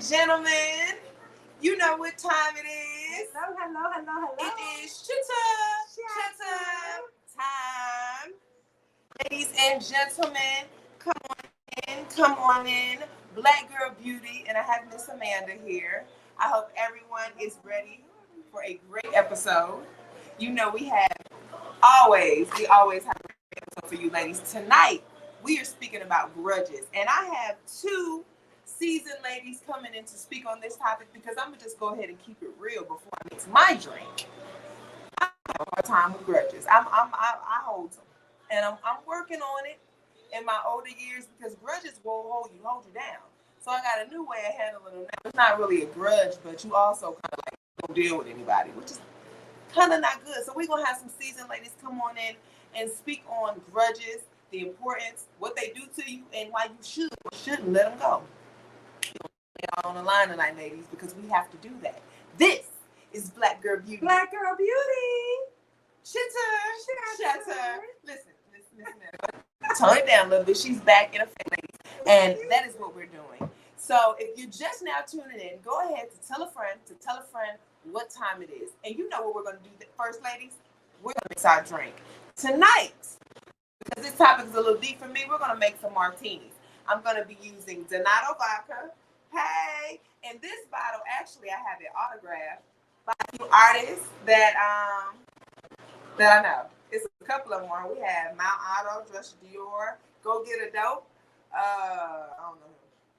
and gentlemen, you know what time it is. Hello. It is Chitter Chatter time. Ladies and gentlemen, come on in. Black Girl Beauty, and I have Miss Amanda here. I hope everyone is ready for a great episode. You know we always have a great episode for you ladies. Tonight, we are speaking about grudges, and I have two seasoned ladies coming in to speak on this topic because I'm gonna just go ahead and keep it real before I mix my drink. I have a hard time with grudges. I hold them, and I'm working on it in my older years because grudges will hold you down. So I got a new way of handling them now. It's not really a grudge, but you also kind of like don't deal with anybody, which is kind of not good. So we're gonna have some seasoned ladies come on in and speak on grudges, the importance, what they do to you, and why you should or shouldn't let them go. On the line tonight, ladies, because we have to do that. This is Black Girl Beauty. Black Girl Beauty. Chitter Chatter. Listen. Tone it down a little bit. She's back in effect, ladies, and that is what we're doing. So if you're just now tuning in, go ahead to tell a friend what time it is. And you know what we're going to do first, ladies? We're going to mix our drink. Tonight, because this topic is a little deep for me, we're going to make some martinis. I'm going to be using Donato vodka. Hey, and this bottle, actually, I have it autographed by a few artists that I know. It's a couple of them. We have Mount Otto, Dress Dior, Go Get a Dope. I don't know.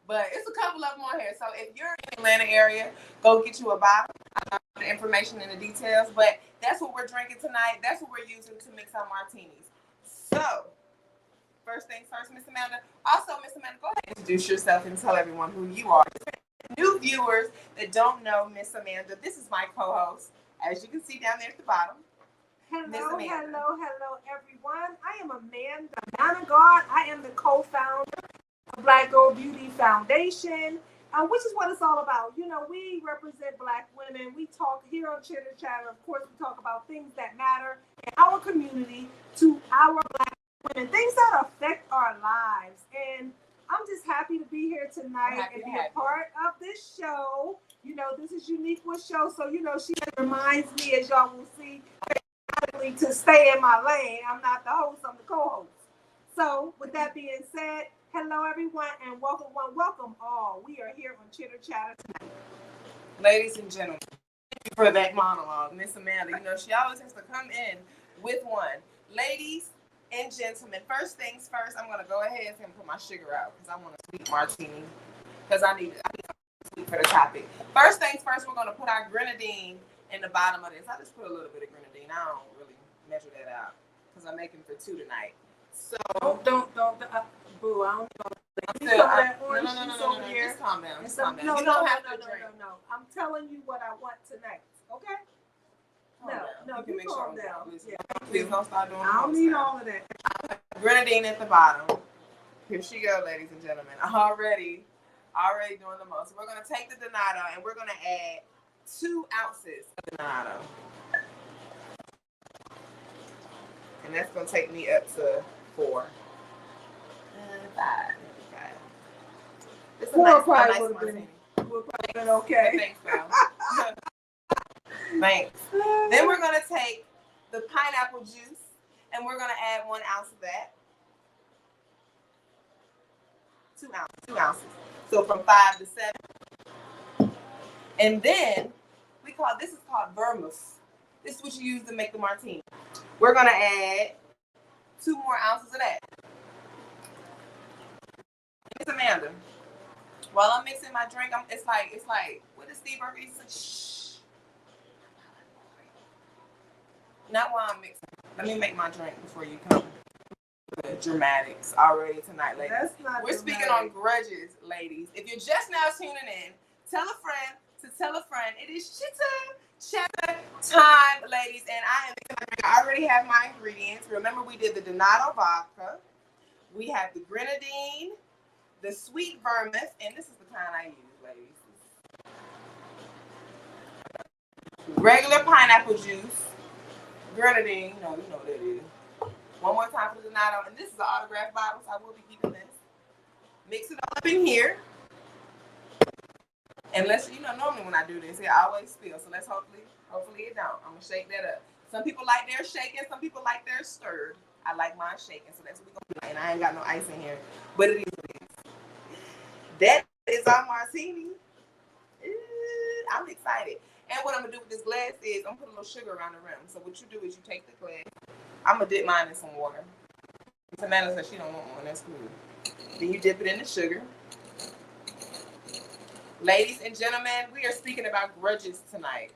But it's a couple of them on here. So if you're in the Atlanta area, go get you a bottle. I don't know the information and the details, but that's what we're drinking tonight. That's what we're using to mix our martinis. So, first things first, Miss Amanda. Also, Miss Amanda, go ahead and introduce yourself and tell everyone who you are. New viewers that don't know Miss Amanda, this is my co-host. As you can see down there at the bottom. Hello, everyone. I am Amanda God. I am the co-founder of Black Girl Beauty Foundation, which is what it's all about. You know, we represent Black women. We talk here on Chitter Chatter. Of course, we talk about things that matter in our community to our Black women, things that affect our lives. And I'm just happy to be here tonight and be a part of this show. You know, this is Unique's show, so you know she reminds me, as y'all will see, to stay in my lane. I'm not the host, I'm the co-host. So with that being said, hello everyone and welcome all. We are here on Chitter Chatter tonight. Ladies and gentlemen, thank you for that monologue, Miss Amanda. You know, she always has to come in with one. Ladies and gentlemen, first things first, I'm gonna go ahead and put my sugar out because I want a sweet martini. Because I need something sweet for the topic. First things first, we're gonna put our grenadine in the bottom of this. I just put a little bit of grenadine. I don't really measure that out because I'm making for two tonight. So don't boo. I don't know. No. Just calm down. No, you don't have to drink. No. I'm telling you what I want tonight. Okay? No, you calm down. Please don't start doing. I don't need all of that. Grenadine at the bottom. Here she go, ladies and gentlemen. Already doing the most. So we're gonna take the Donato and we're gonna add 2 ounces of Donato. And that's going to take me up to 4. 5. It's a nice martini. We'll probably been okay. Thanks, Thanks. Then we're going to take the pineapple juice and we're going to add 1 ounce of that. 2 ounces. So from 5 to 7. And then this is called vermouth. This is what you use to make the martini. We're gonna add 2 more ounces of that. Miss Amanda, while I'm mixing my drink, it's like what does Steve Harvey say? Shh. Not while I'm mixing. Let me make my drink before you come. The dramatics already tonight, ladies. We're speaking on grudges, ladies. If you're just now tuning in, tell a friend to tell a friend. It is Chitter Chatter time, ladies, and I already have my ingredients. Remember, we did the Donato vodka. We have the grenadine, the sweet vermouth, and this is the kind I use, ladies. Regular pineapple juice, grenadine. No, you know what it is. One more time for the Donato, and this is an autographed bottle, so I will be keeping this. Mix it all up in here. And normally when I do this, it always spills. So let's hopefully it don't. I'm gonna shake that up. Some people like theirs shaking, some people like theirs stirred. I like mine shaking, so that's what we're gonna do. And I ain't got no ice in here, but it is what it is. That is our martini. I'm excited. And what I'm gonna do with this glass is I'm gonna put a little sugar around the rim. So what you do is you take the glass. I'm gonna dip mine in some water. Samantha said she don't want one. That's cool. Then you dip it in the sugar. Ladies and gentlemen, we are speaking about grudges tonight.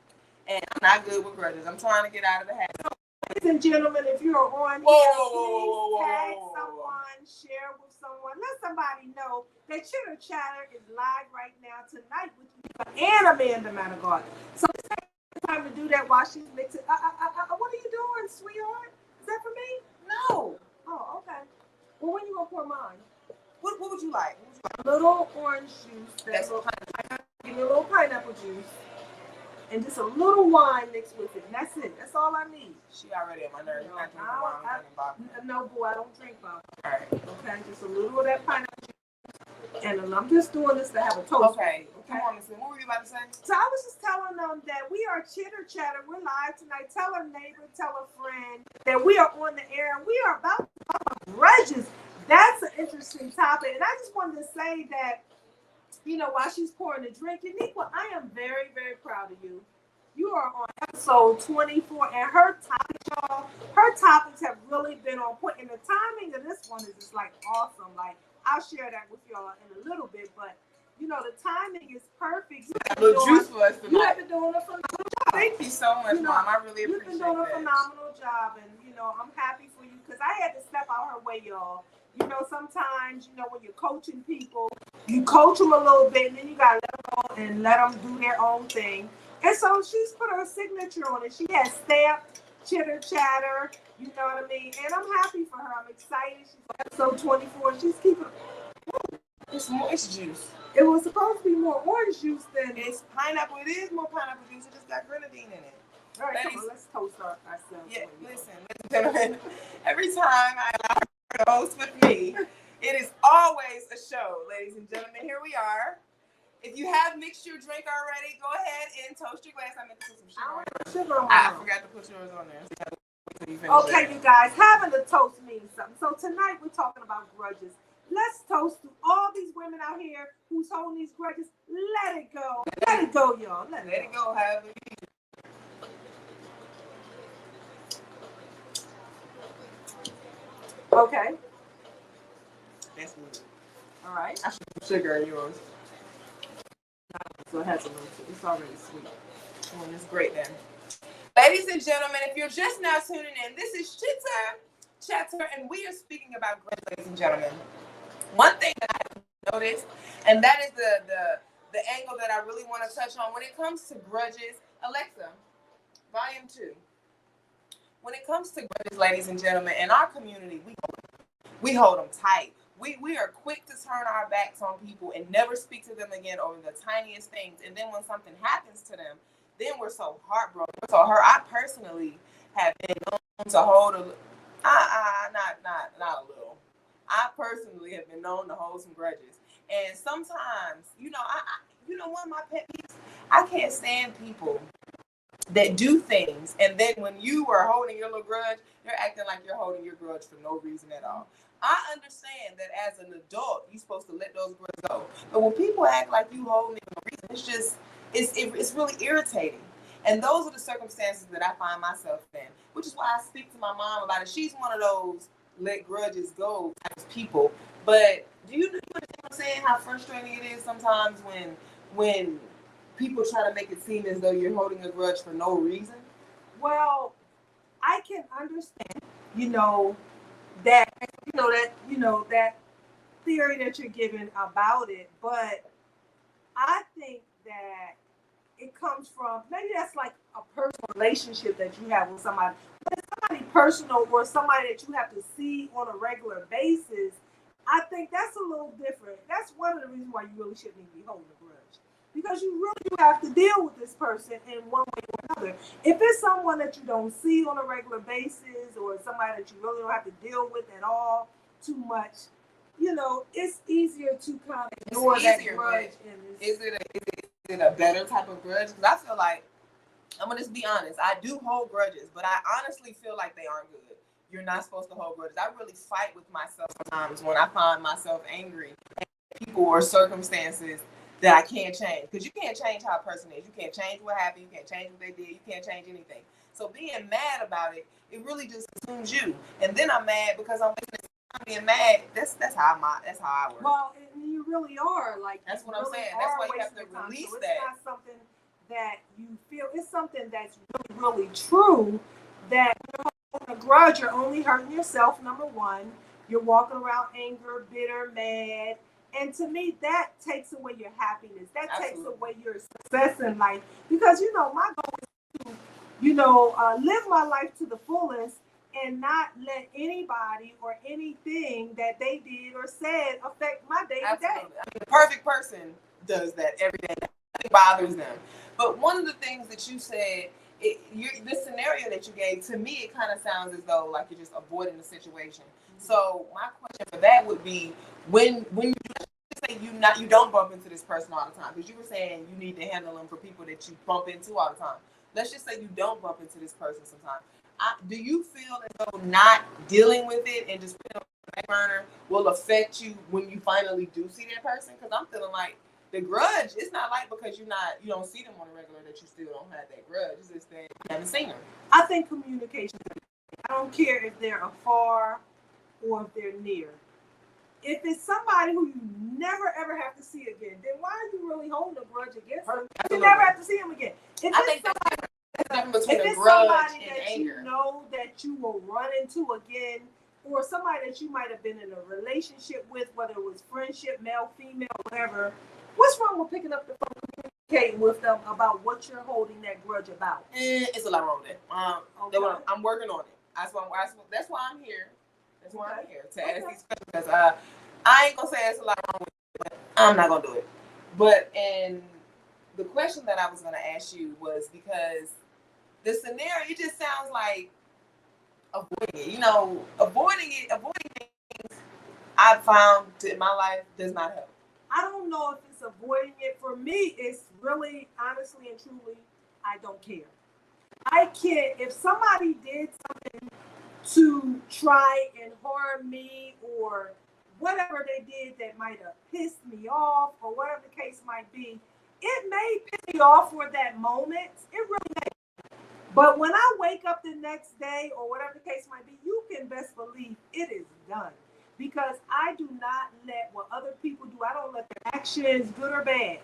And I'm not good with grudges. I'm trying to get out of the habit. Ladies and gentlemen, if you're on here, please tag someone, share with someone, let somebody know that Chitter Chatter is live right now tonight with you and Amanda Manigault. So let's take the time to do that while she's mixing. What are you doing, sweetheart? Is that for me? No. Oh, okay. Well, when you gonna pour mine? What would you like? A little orange juice. That's give me a little pineapple juice. And just a little wine mixed with it. And that's it. That's all I need. She already on my nerves. No, not drinking wine. No, boo, I don't drink vodka. All right. Okay, just a little of that pineapple juice. And I'm just doing this to have a toast. Okay. Come on, Miss Lynn. What were you about to say? So I was just telling them that we are Chitter Chatter. We're live tonight. Tell a neighbor, tell a friend that we are on the air. And we are about to talk about grudges. That's an interesting topic. And I just wanted to say that, while she's pouring the drink, Uniqua, I am very, very proud of you. You are on episode 24, and her topics have really been on point. And the timing of this one is just like awesome. Like, I'll share that with y'all in a little bit, but the timing is perfect. A little juice for us tonight. You have been doing a phenomenal job. Thank you so much, Mom. I really appreciate it. You've been doing a phenomenal job, and I'm happy for you because I had to step out her way, y'all. Sometimes, when you're coaching people, you coach them a little bit, and then you gotta let them go and let them do their own thing. And so she's put her signature on it. She has stamped Chitter Chatter, you know what I mean? And I'm happy for her. I'm excited. She's on episode 24. She's keeping. It's juice. It was supposed to be more orange juice than. It's pineapple. It is more pineapple juice. It just got grenadine in it. All right, come on, let's toast ourselves. Yeah, listen, gentlemen. Every time I allow her to host with me, it is always a show, ladies and gentlemen. Here we are. If you have mixed your drink already, go ahead and toast your glass. I meant to put some sugar on it. I forgot to put yours on there. Okay, you guys, having a toast means something. So tonight we're talking about grudges. Let's toast to all these women out here who's holding these grudges. Let it go. Let it go, y'all. Let it go. However you need. Okay. That's good. All right. I should put sugar in yours. So it has a little, it's already sweet. Oh, it's great then. Ladies and gentlemen, if you're just now tuning in, this is Chitter Chatter, and we are speaking about grudges, ladies and gentlemen. One thing that I have noticed, and that is the angle that I really want to touch on when it comes to grudges. Alexa, volume 2. When it comes to grudges, ladies and gentlemen, in our community, we hold them tight. We are quick to turn our backs on people and never speak to them again over the tiniest things. And then when something happens to them, then we're so heartbroken. So I personally have been known to hold not a little. I personally have been known to hold some grudges. And sometimes, one of my pet peeves, I can't stand people that do things, and then when you are holding your little grudge, you're acting like you're holding your grudge for no reason at all. I understand that as an adult, you're supposed to let those grudges go. But when people act like you holding it for no reason, it's really irritating. And those are the circumstances that I find myself in, which is why I speak to my mom about it. She's one of those let grudges go type of people. But do you understand what I'm saying? How frustrating it is sometimes when people try to make it seem as though you're holding a grudge for no reason? Well, I can understand, that theory that you're giving about it, but I think that it comes from, maybe that's like a personal relationship that you have with somebody. But it's somebody personal or somebody that you have to see on a regular basis, I think that's a little different. That's one of the reasons why you really shouldn't even be holding a grudge. Because you really do have to deal with this person in one way or another. If it's someone that you don't see on a regular basis or somebody that you really don't have to deal with at all too much, it's easier to kind of ignore that grudge. Is it it a better type of grudge? Because I feel like, I'm gonna just be honest, I do hold grudges, but I honestly feel like they aren't good. You're not supposed to hold grudges. I really fight with myself sometimes when I find myself angry at people or circumstances that I can't change. Because you can't change how a person is. You can't change what happened. You can't change what they did. You can't change anything. So being mad about it, it really just consumes you. And then I'm mad because I'm being mad. That's how I work. Well, you really are like. That's what really I'm saying. That's why you have to release so that. It's not something that you feel. It's something that's really, really true. That you're holding a grudge, you're only hurting yourself. Number one, you're walking around anger, bitter, mad, and to me, that takes away your happiness. That Absolutely. Takes away your success in life. Because my goal is to, live my life to the fullest and not let anybody or anything that they did or said affect my day to day. I mean, the perfect person does that every day. Nothing bothers them. But one of the things that you said, the scenario that you gave, to me, it kind of sounds as though like you're just avoiding the situation. Mm-hmm. So my question for that would be, when you say you don't bump into this person all the time, because you were saying you need to handle them for people that you bump into all the time. Let's just say you don't bump into this person sometimes. Do you feel as though not dealing with it and just putting it on the back burner will affect you when you finally do see that person? Because I'm feeling like the grudge, it's not like because you don't see them on a regular that you still don't have that grudge. It's just that you haven't seen them. I think communication. I don't care if they're afar or if they're near. If it's somebody who you never ever have to see again, then why are you really holding a grudge against them? You never have to see them again. If it's somebody that anger, you know that you will run into again, or somebody that you might have been in a relationship with, whether it was friendship, male, female, whatever, what's wrong with picking up the phone and communicating with them about what you're holding that grudge about? It's a lot wrong with it. Okay. I'm working on it. That's why I'm here. That's why I'm here to ask these questions. Because I ain't gonna say it's a lot wrong with it, but I'm not gonna do it. But the question that I was gonna ask you was because the scenario, it just sounds like avoiding it. Avoiding things I've found in my life does not help. I don't know if it's avoiding it. For me, it's really, honestly and truly, I don't care. I can't, if somebody did something to try and harm me or whatever they did that might have pissed me off or whatever the case might be, it may piss me off for that moment. It really may. But when I wake up the next day or whatever the case might be, you can best believe it is done. Because I do not let what other people do, I don't let their actions, good or bad,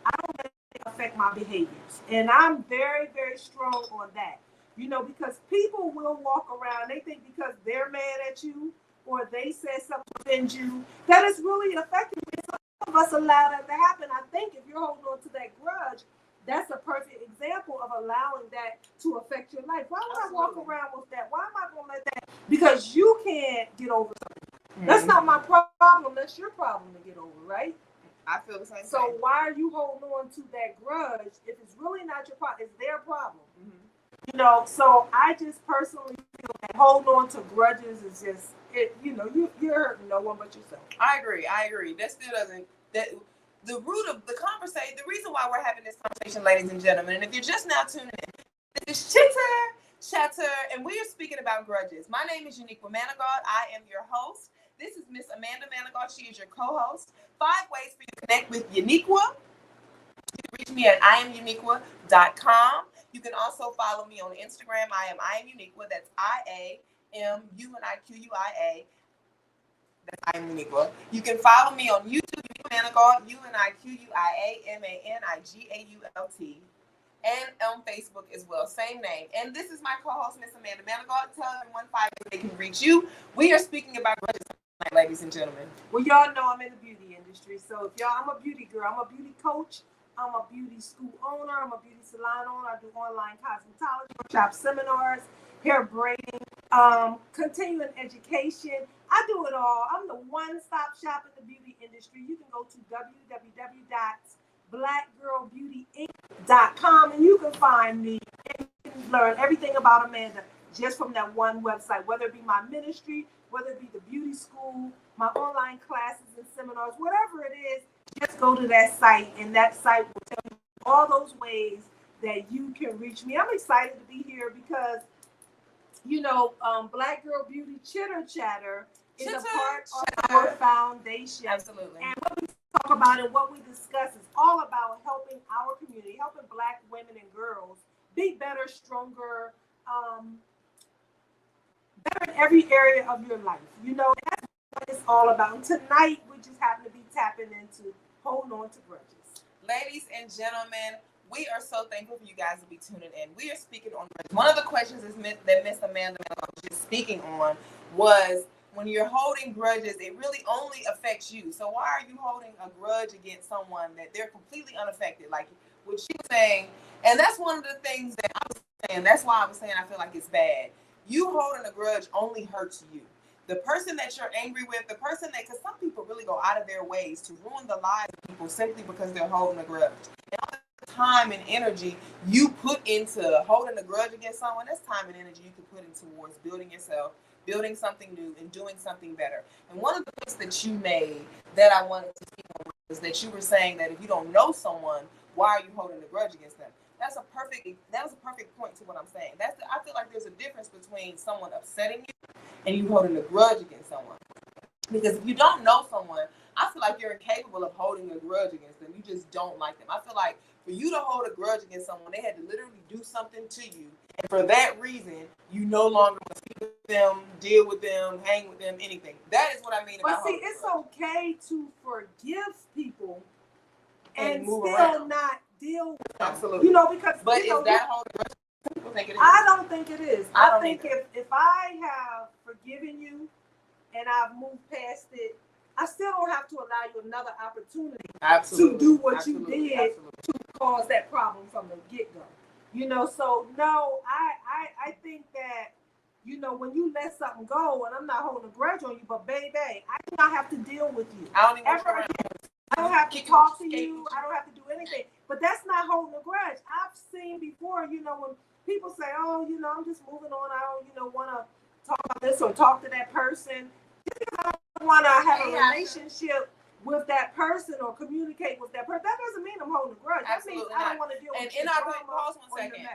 I don't let it affect my behaviors. And I'm very, very strong on that. Because people will walk around, they think because they're mad at you or they said something to offend you, that is really affecting you. Some of us allow that to happen. I think if you're holding on to that grudge, that's a perfect example of allowing that to affect your life. Why would I walk around with that? Why am I going to let that? Because you can't get over something. Mm-hmm. That's not my problem. That's your problem to get over, right? I feel the same. So why are you holding on to that grudge if it's really not your problem? It's their problem. Mm-hmm. So I just personally feel that holding on to grudges is just you're hurting no one but yourself. I agree. That still doesn't the root of the conversation, the reason why we're having this conversation, ladies and gentlemen, and if you're just now tuning in, this is Chitter Chatter, and we are speaking about grudges. My name is Uniqua Managard. I am your host. This is Miss Amanda Managard. She is your co-host. 5 ways for you to connect with Uniqua. You can reach me at iamuniqua.com. You can also follow me on Instagram. I am Uniqua. That's IAMUNIQUIA. That's I am Uniqua. You can follow me on YouTube, Uniqua Managard, UNIQUIA, and on Facebook as well, same name. And this is my co-host, Miss Amanda Managard. Tell everyone 5 ways they can reach you. We are speaking about grudges tonight, ladies and gentlemen. Well, y'all know I'm in the beauty industry, so if I'm a beauty girl, I'm a beauty coach, I'm a beauty school owner, I'm a beauty salon owner. I do online cosmetology, workshop seminars, hair braiding, continuing education. I do it all. I'm the one-stop shop in the beauty industry. You can go to www.blackgirlbeautyinc.com and you can find me and you can learn everything about Amanda just from that one website, whether it be my ministry, whether it be the beauty school, my online classes and seminars, whatever it is, just go to that site and that site will tell you all those ways that you can reach me. I'm excited to be here because, Black Girl Beauty Chitter Chatter is a part of our foundation. Absolutely. And what we talk about and what we discuss is all about helping our community, helping Black women and girls be better, stronger, better in every area of your life. That's what it's all about. And tonight, we just happen to be tapping into holding on to grudges. Ladies and gentlemen, we are so thankful for you guys to be tuning in. We are speaking on grudges. One of the questions that Miss Amanda was just speaking on was, when you're holding grudges, it really only affects you. So why are you holding a grudge against someone that they're completely unaffected? Like what she was saying, and that's one of the things that I was saying. That's why I was saying I feel like it's bad. You holding a grudge only hurts you. The person that you're angry with, the person that, because some people really go out of their ways to ruin the lives of people simply because they're holding a grudge. And all the time and energy you put into holding a grudge against someone, that's time and energy you can put into towards building yourself, building something new, and doing something better. And one of the points that you made that I wanted to speak on was that you were saying that if you don't know someone, why are you holding a grudge against them? That was a perfect point to what I'm saying. I feel like there's a difference between someone upsetting you and you holding a grudge against someone. Because if you don't know someone, I feel like you're incapable of holding a grudge against them. You just don't like them. I feel like for you to hold a grudge against someone, they had to literally do something to you. And for that reason, you no longer want to speak with them, deal with them, hang with them, anything. That is what I mean about holding a grudge. It's okay to forgive people and still around. not deal with them. Absolutely. Because but is that holding a grudge? Some people think it is. I don't think it is. I think if I have forgiven you and I've moved past it, I still don't have to allow you another opportunity to do what you did to cause that problem from the get-go. So no, I think that, when you let something go, and I'm not holding a grudge on you, but baby, I do not have to deal with you. I don't even ever again. I don't have to talk to you. I don't have to do anything. But that's not holding a grudge. I've seen before, when people say, oh, I'm just moving on. I don't, want to talk about this or talk to that person. Just because I don't want to have a relationship with that person or communicate with that person, that doesn't mean I'm holding a grudge. Absolutely that means I don't want to deal with your pause 1 second.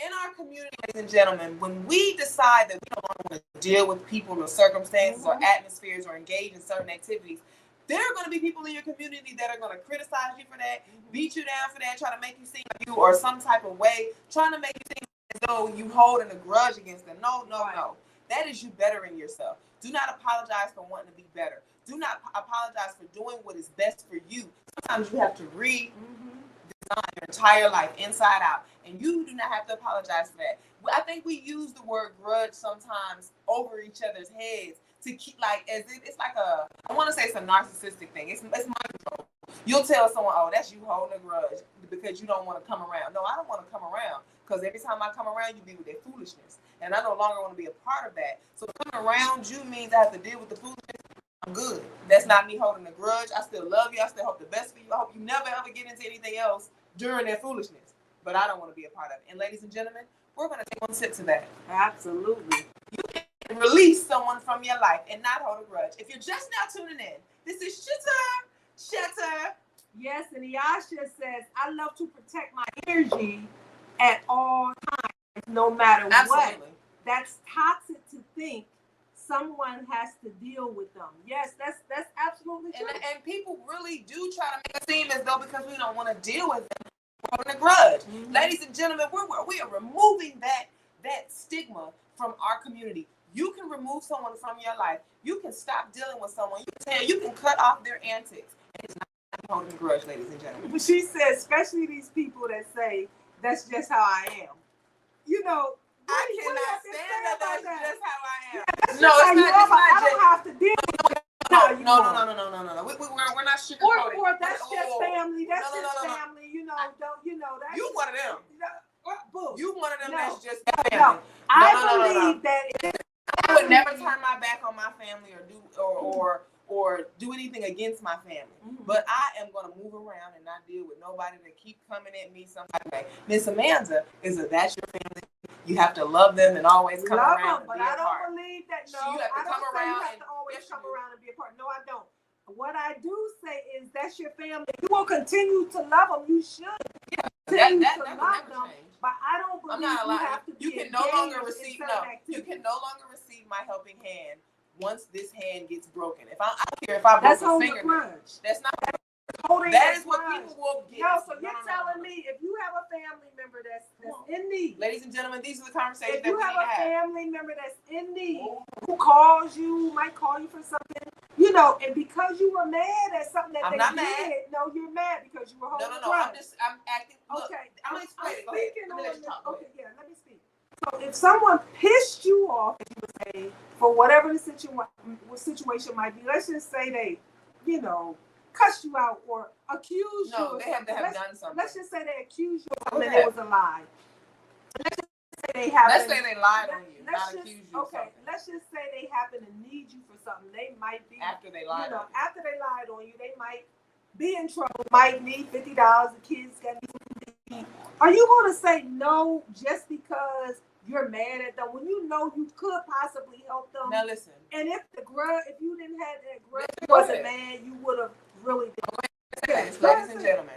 In our community, ladies and gentlemen, when we decide that we don't want to deal with people or circumstances or atmospheres or engage in certain activities, there are going to be people in your community that are going to criticize you for that, beat you down for that, try to make you seem like you or some type of way, trying to make you seem as though you holding a grudge against them. No. That is you bettering yourself. Do not apologize for wanting to be better. Do not apologize for doing what is best for you. Sometimes you have to redesign your entire life inside out, and you do not have to apologize for that. I think we use the word grudge sometimes over each other's heads to keep, like, as if it's like I want to say it's a narcissistic thing. It's mind control. You'll tell someone, oh, that's you holding a grudge because you don't want to come around. No, I don't want to come around because every time I come around, you be with that foolishness. And I no longer want to be a part of that. So coming around you means I have to deal with the foolishness. I'm good. That's not me holding a grudge. I still love you. I still hope the best for you. I hope you never ever get into anything else during that foolishness. But I don't want to be a part of it. And ladies and gentlemen, we're going to take one sip to that. Absolutely. You can release someone from your life and not hold a grudge. If you're just now tuning in, this is Chitter Chatter. Yes, and Yasha says, I love to protect my energy at all times, no matter what. That's toxic to think someone has to deal with them. Yes, that's absolutely true. And people really do try to make it seem as though because we don't want to deal with them, we're holding a grudge. Ladies and gentlemen, we are removing that stigma from our community. You can remove someone from your life. You can stop dealing with someone. You can cut off their antics. And it's not holding a grudge, ladies and gentlemen. But she says, especially these people that say, that's just how I am. I cannot stand that's just how I am. Yeah, no, it's not I don't have to deal with it. No. We're not sugarcoating. Or that's just family. That's just family. That's you one of them. You one of them that's just family. No. I believe that I would never turn my back on my family or do anything against my family. But I am going to move around and not deal with nobody that keep coming at me some type of way. Miss Amanda that's your family. You have to love them and always come around. But I don't believe that. No, you have to I don't come around. You have to always come around and be a part. No, I don't. what I do say is that's your family. You will continue to love them. You should That continue that to that love will them. never change. But I don't I'm believe not you allowed. have to be You can no longer engaged in receive certain You activities. can no longer receive my helping hand once this hand gets broken. If I don't care if I broke That's a holding a fingernail. grudge. That's not. Holding That a is what grudge. people will get. No, so you're telling me if you have a family member that's in need. Ladies and gentlemen, these are the conversations If that you we have need a to have. family member that's in need, who calls you, might call you for something, you know, and because you were mad at something that I'm they not did, mad. No, you're mad because you were holding No. a grudge. I'm acting. Look, Okay, I'm gonna explain it. Go ahead. Let me let you talk. Okay, yeah, let me speak. So if someone pissed you off, as you would say, for whatever the situation might be, let's just say they, you know, cuss you out or accuse you. No, they have to have done something. Let's just say they accuse you of something that was a lie. Let's just say they happen. Let's say they lied on you, not accuse you of something. Let's just say they happen to need you for something. They might be after they lied on you. After they lied on you, they might be in trouble. Might need $50. The kids got need. Are you going to say no just because you're mad at them when you know you could possibly help them? Now listen. And if you didn't have that grudge, you wasn't mad, you would have really done. Ladies and gentlemen,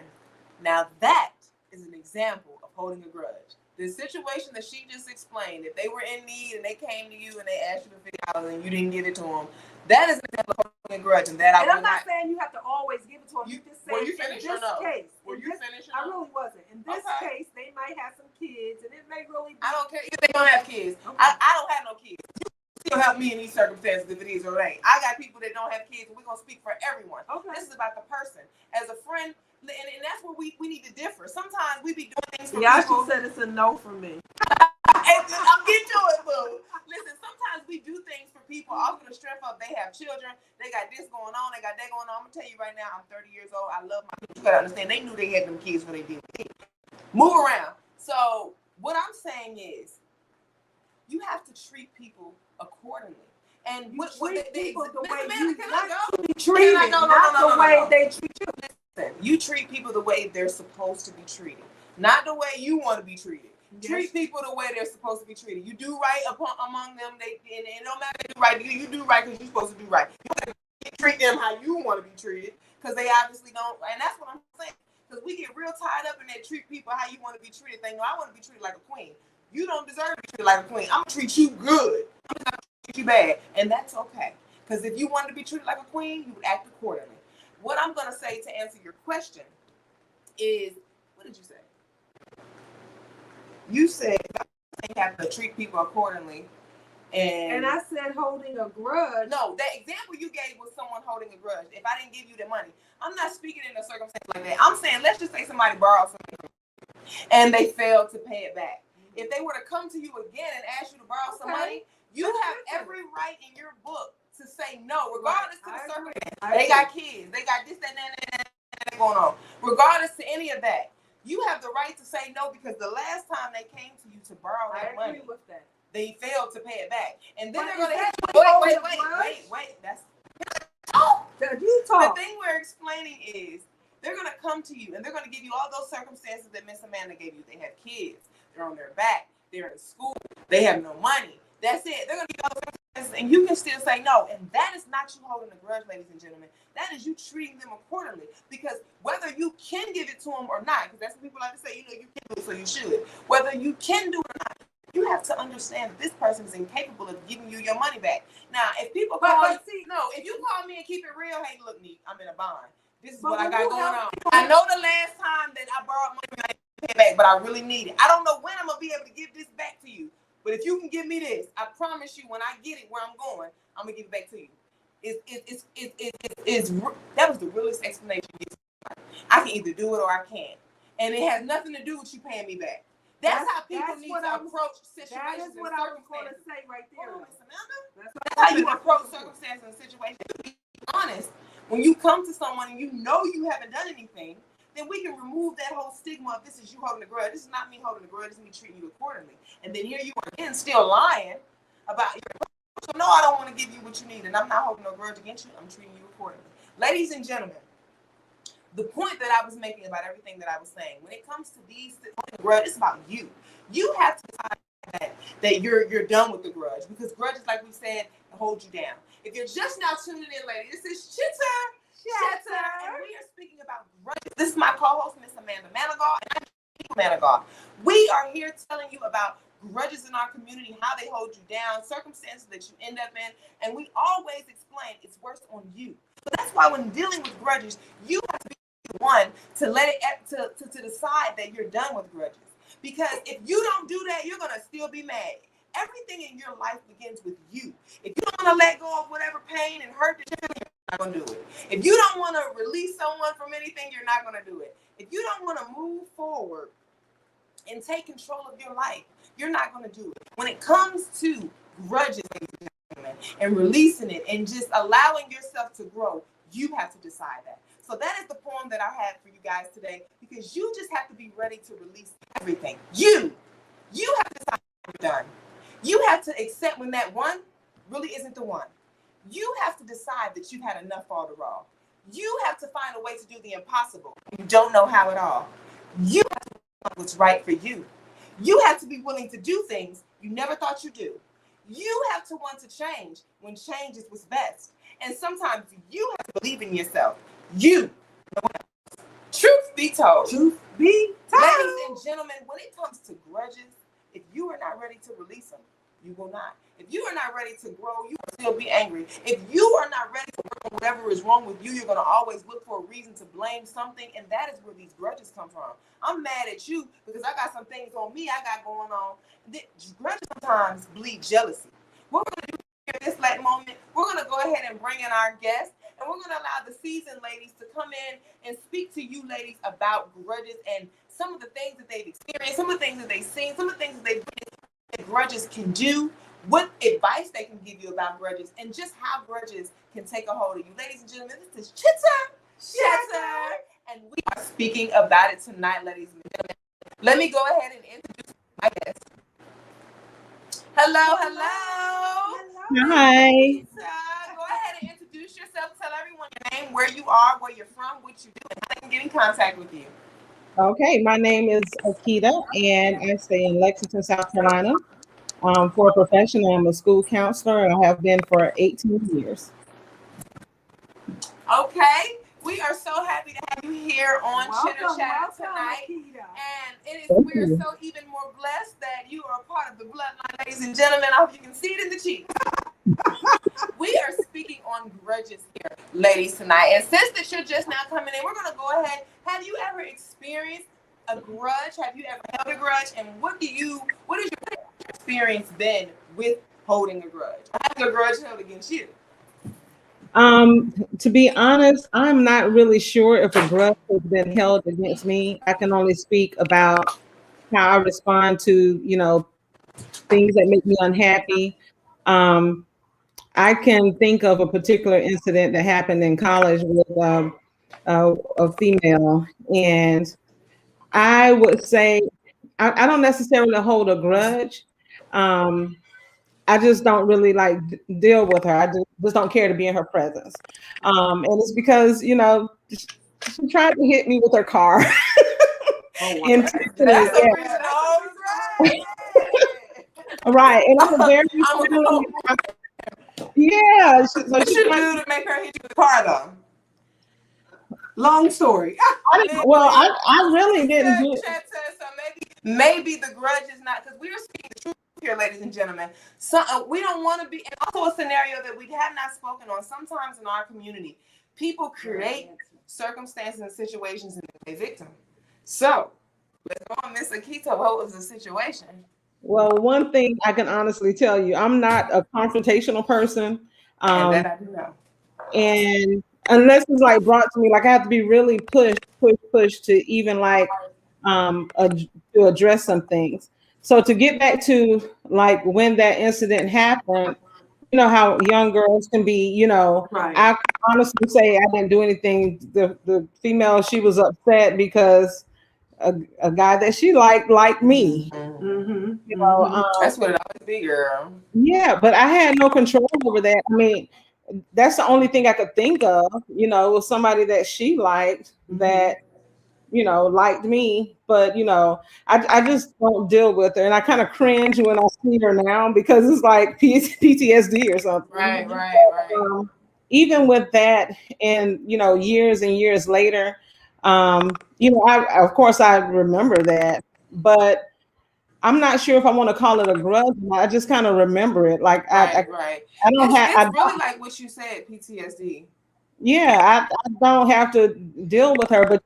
now that is an example of holding a grudge. The situation that she just explained, if they were in need and they came to you and they asked you for $50 and you didn't give it to them, that is an example of holding a grudge. And I'm not saying you have to always give it to them. You just saying were you finished in this or no? case. Were you finished or no? I really wasn't. In this case, they might have some kids and it may really be. I don't care if they don't have kids. Okay. I don't have no kids. Still help me in these circumstances if it is or it ain't. I got people that don't have kids and we're going to speak for everyone. Okay. This is about the person. As a friend, and that's where we need to differ. Sometimes we be doing things for people. She said it's a no for me. I'm getting to it, boo. Listen, sometimes we do things for people off of the strength of they have children, they got this going on, they got that going on. I'm going to tell you right now, I'm 30 years old. I love my kids. You got to understand, they knew they had them kids when they did it. Move around. So what I'm saying is, you have to treat people accordingly. And you treat people the way you want to be treated, not the way they treat you. Listen, you treat people the way they're supposed to be treated, not the way you want to be treated. Yes. Treat people the way they're supposed to be treated. You do right among them. And it don't matter if you do right. You do right because you're supposed to do right. You treat them how you want to be treated because they obviously don't. And that's what I'm saying. Because we get real tied up in that treat people how you want to be treated thing. No, I want to be treated like a queen. You don't deserve to be treated like a queen. I'm going to treat you good. I'm not going to treat you bad. And that's okay. Because if you wanted to be treated like a queen, you would act accordingly. What I'm going to say to answer your question is, what did you say? You said you have to treat people accordingly. And I said holding a grudge. No, that example you gave was someone holding a grudge. If I didn't give you the money, I'm not speaking in a circumstance like that. I'm saying, let's just say somebody borrowed something and they failed to pay it back. If they were to come to you again and ask you to borrow some money, you have every right in your book to say no, regardless to the circumstance. They got kids, they got this, that going on. Regardless to any of that, you have the right to say no because the last time they came to you to borrow that money, agree with that. They failed to pay it back. And then they're going to hit you. Wait. That's you talk. The thing we're explaining is they're going to come to you and they're going to give you all those circumstances that Miss Amanda gave you. They have kids. They're on their back. They're in school. They have no money. That's it. They're going to give you all those circumstances and you can still say no. And that is not you holding a grudge, ladies and gentlemen. That is you treating them accordingly. Because whether you can give it to them or not, because that's what people like to say, you can do it, so you should. Whether you can do it or not, you have to understand that this person is incapable of giving you your money back. Now, if people call if you call me and keep it real, hey, look, Neat, I'm in a bond. This is what I got going on. I know the last time that I borrowed money, I didn't pay it back, but I really need it. I don't know when I'm going to be able to give this back to you. But if you can give me this, I promise you when I get it where I'm going, I'm going to give it back to you. That was the realest explanation. I can either do it or I can't. And it has nothing to do with you paying me back. That's how people need to approach situations. That is what I was going to say right there. That's how you approach circumstances and situations. Be honest. When you come to someone and you know you haven't done anything, then we can remove that whole stigma of this is you holding a grudge. This is not me holding a grudge. This is me treating you accordingly. And then here you are again still lying about your grudge. So no, I don't want to give you what you need. And I'm not holding no grudge against you. I'm treating you accordingly. Ladies and gentlemen, the point that I was making about everything that I was saying, when it comes to these grudge, it's about you. You have to decide that you're done with the grudge because grudges, like we said, hold you down. If you're just now tuning in, lady, this is Chitter Chatter, and we are speaking about grudges. This is my co-host, Miss Amanda Manigault, and I'm Manigault. We are here telling you about grudges in our community, how they hold you down, circumstances that you end up in, and we always explain it's worse on you. So that's why when dealing with grudges, you have to be the one to let it to decide that you're done with grudges. Because if you don't do that, you're gonna still be mad. Everything in your life begins with you. If you don't want to let go of whatever pain and hurt that you're feeling, you're not going to do it. If you don't want to release someone from anything, you're not going to do it. If you don't want to move forward and take control of your life, you're not going to do it. When it comes to grudges, and releasing it and just allowing yourself to grow, you have to decide that. So that is the poem that I had for you guys today, because you just have to be ready to release everything. You have to decide you're done. You have to accept when that one really isn't the one. You have to decide that you've had enough all the raw. You have to find a way to do the impossible. You don't know how at all. You have to know what's right for you. You have to be willing to do things you never thought you'd do. You have to want to change when change is what's best. And sometimes you have to believe in yourself. Truth be told. Truth be told. Ladies and gentlemen, when it comes to grudges, if you are not ready to release them, you will not. If you are not ready to grow, you will still be angry. If you are not ready to work on whatever is wrong with you, you're going to always look for a reason to blame something, and that is where these grudges come from. I'm mad at you because I got some things on me I got going on. Grudges sometimes bleed jealousy. What we're going to do here in this late moment, we're going to go ahead and bring in our guest, and we're going to allow the seasoned ladies to come in and speak to you ladies about grudges and some of the things that they've experienced, some of the things that they've seen, some of the things that they've witnessed that grudges can do, what advice they can give you about grudges, and just how grudges can take a hold of you. Ladies and gentlemen, this is Chitter Chatter, and we are speaking about it tonight, ladies and gentlemen. Let me go ahead and introduce my guest. Hello. Hi. Go ahead and introduce yourself. Tell everyone your name, where you are, where you're from, what you do, and how they can get in contact with you. Okay, my name is Akita, and I stay in Lexington, South Carolina. For a profession, I'm a school counselor, and I have been for 18 years. Okay, we are so happy to have you here on Chitter Chatter tonight. Akita. And we are so even more blessed that you are a part of the bloodline, ladies and gentlemen. I hope you can see it in the cheeks. We are speaking on grudges here, ladies, tonight. And since that you're just now coming in, we're going to go ahead. Have you ever experienced a grudge? Have you ever held a grudge? And what is your experience been with holding a grudge? Having a grudge held against you? To be honest, I'm not really sure if a grudge has been held against me. I can only speak about how I respond to, things that make me unhappy. I can think of a particular incident that happened in college with a female, and I would say I don't necessarily hold a grudge. I just don't really deal with her. I just don't care to be in her presence. And it's because, she tried to hit me with her car. That's the reason. Right. And I'm a very yeah. What you do to make her hit you with the car, though? Long story. I really didn't do it. So maybe the grudge is not, because we are speaking the truth here, ladies and gentlemen. So we don't want to be, and also a scenario that we have not spoken on. Sometimes in our community, people create circumstances and situations and they victim. So let's go on, Miss Akita. What was the situation? Well, one thing I can honestly tell you, I'm not a confrontational person. And that I do know. And unless it's brought to me, I have to be really pushed to even to address some things. So to get back to when that incident happened, you know how young girls can be, Right. I honestly say I didn't do anything. The female, she was upset because a guy that she liked me. Mm-hmm. That's what it always be, girl. Yeah, but I had no control over that. I mean, that's the only thing I could think of. Was somebody that she liked that liked me, but I just don't deal with her, and I kind of cringe when I see her now because it's like PTSD or something. Right. even with that, and years and years later, I of course I remember that, but I'm not sure if I want to call it a grudge. I just kind of remember it. Like Right. I don't have. It's really like what you said, PTSD. Yeah, I don't have to deal with her, but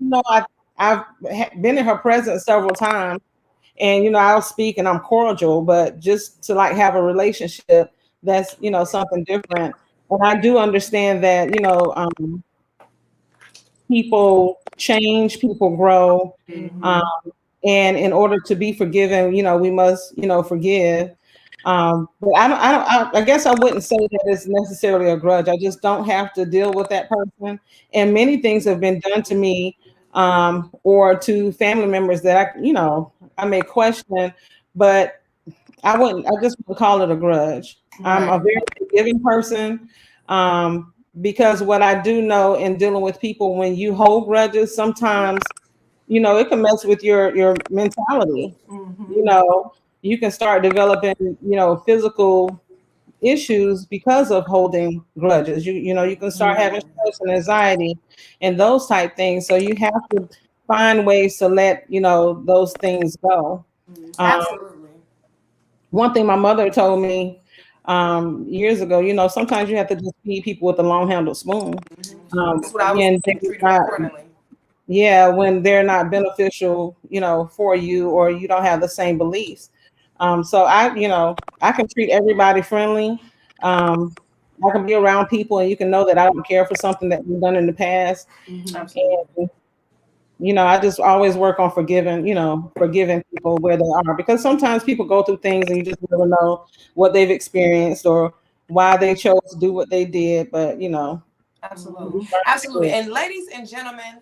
I've been in her presence several times, and I'll speak and I'm cordial, but just to like have a relationship, that's something different. And I do understand that people change, people grow, um, and in order to be forgiven, we must forgive. But I guess I wouldn't say that it's necessarily a grudge. I just don't have to deal with that person, and many things have been done to me, or to family members that I may question, but I just would call it a grudge. I'm a very forgiving person, because what I do know in dealing with people, when you hold grudges, sometimes it can mess with your mentality. You can start developing physical issues because of holding grudges. You can start having stress and anxiety and those type things. So you have to find ways to let those things go. Absolutely. One thing my mother told me years ago, sometimes you have to just feed people with a long handled spoon. That's what I was When saying, treat them they're not, accordingly. yeah, when they're not beneficial, for you, or you don't have the same beliefs. So I can treat everybody friendly. I can be around people, and you can know that I don't care for something that we've done in the past. Absolutely. And I just always work on forgiving people where they are, because sometimes people go through things and you just never know what they've experienced or why they chose to do what they did. But Absolutely. Absolutely. And ladies and gentlemen,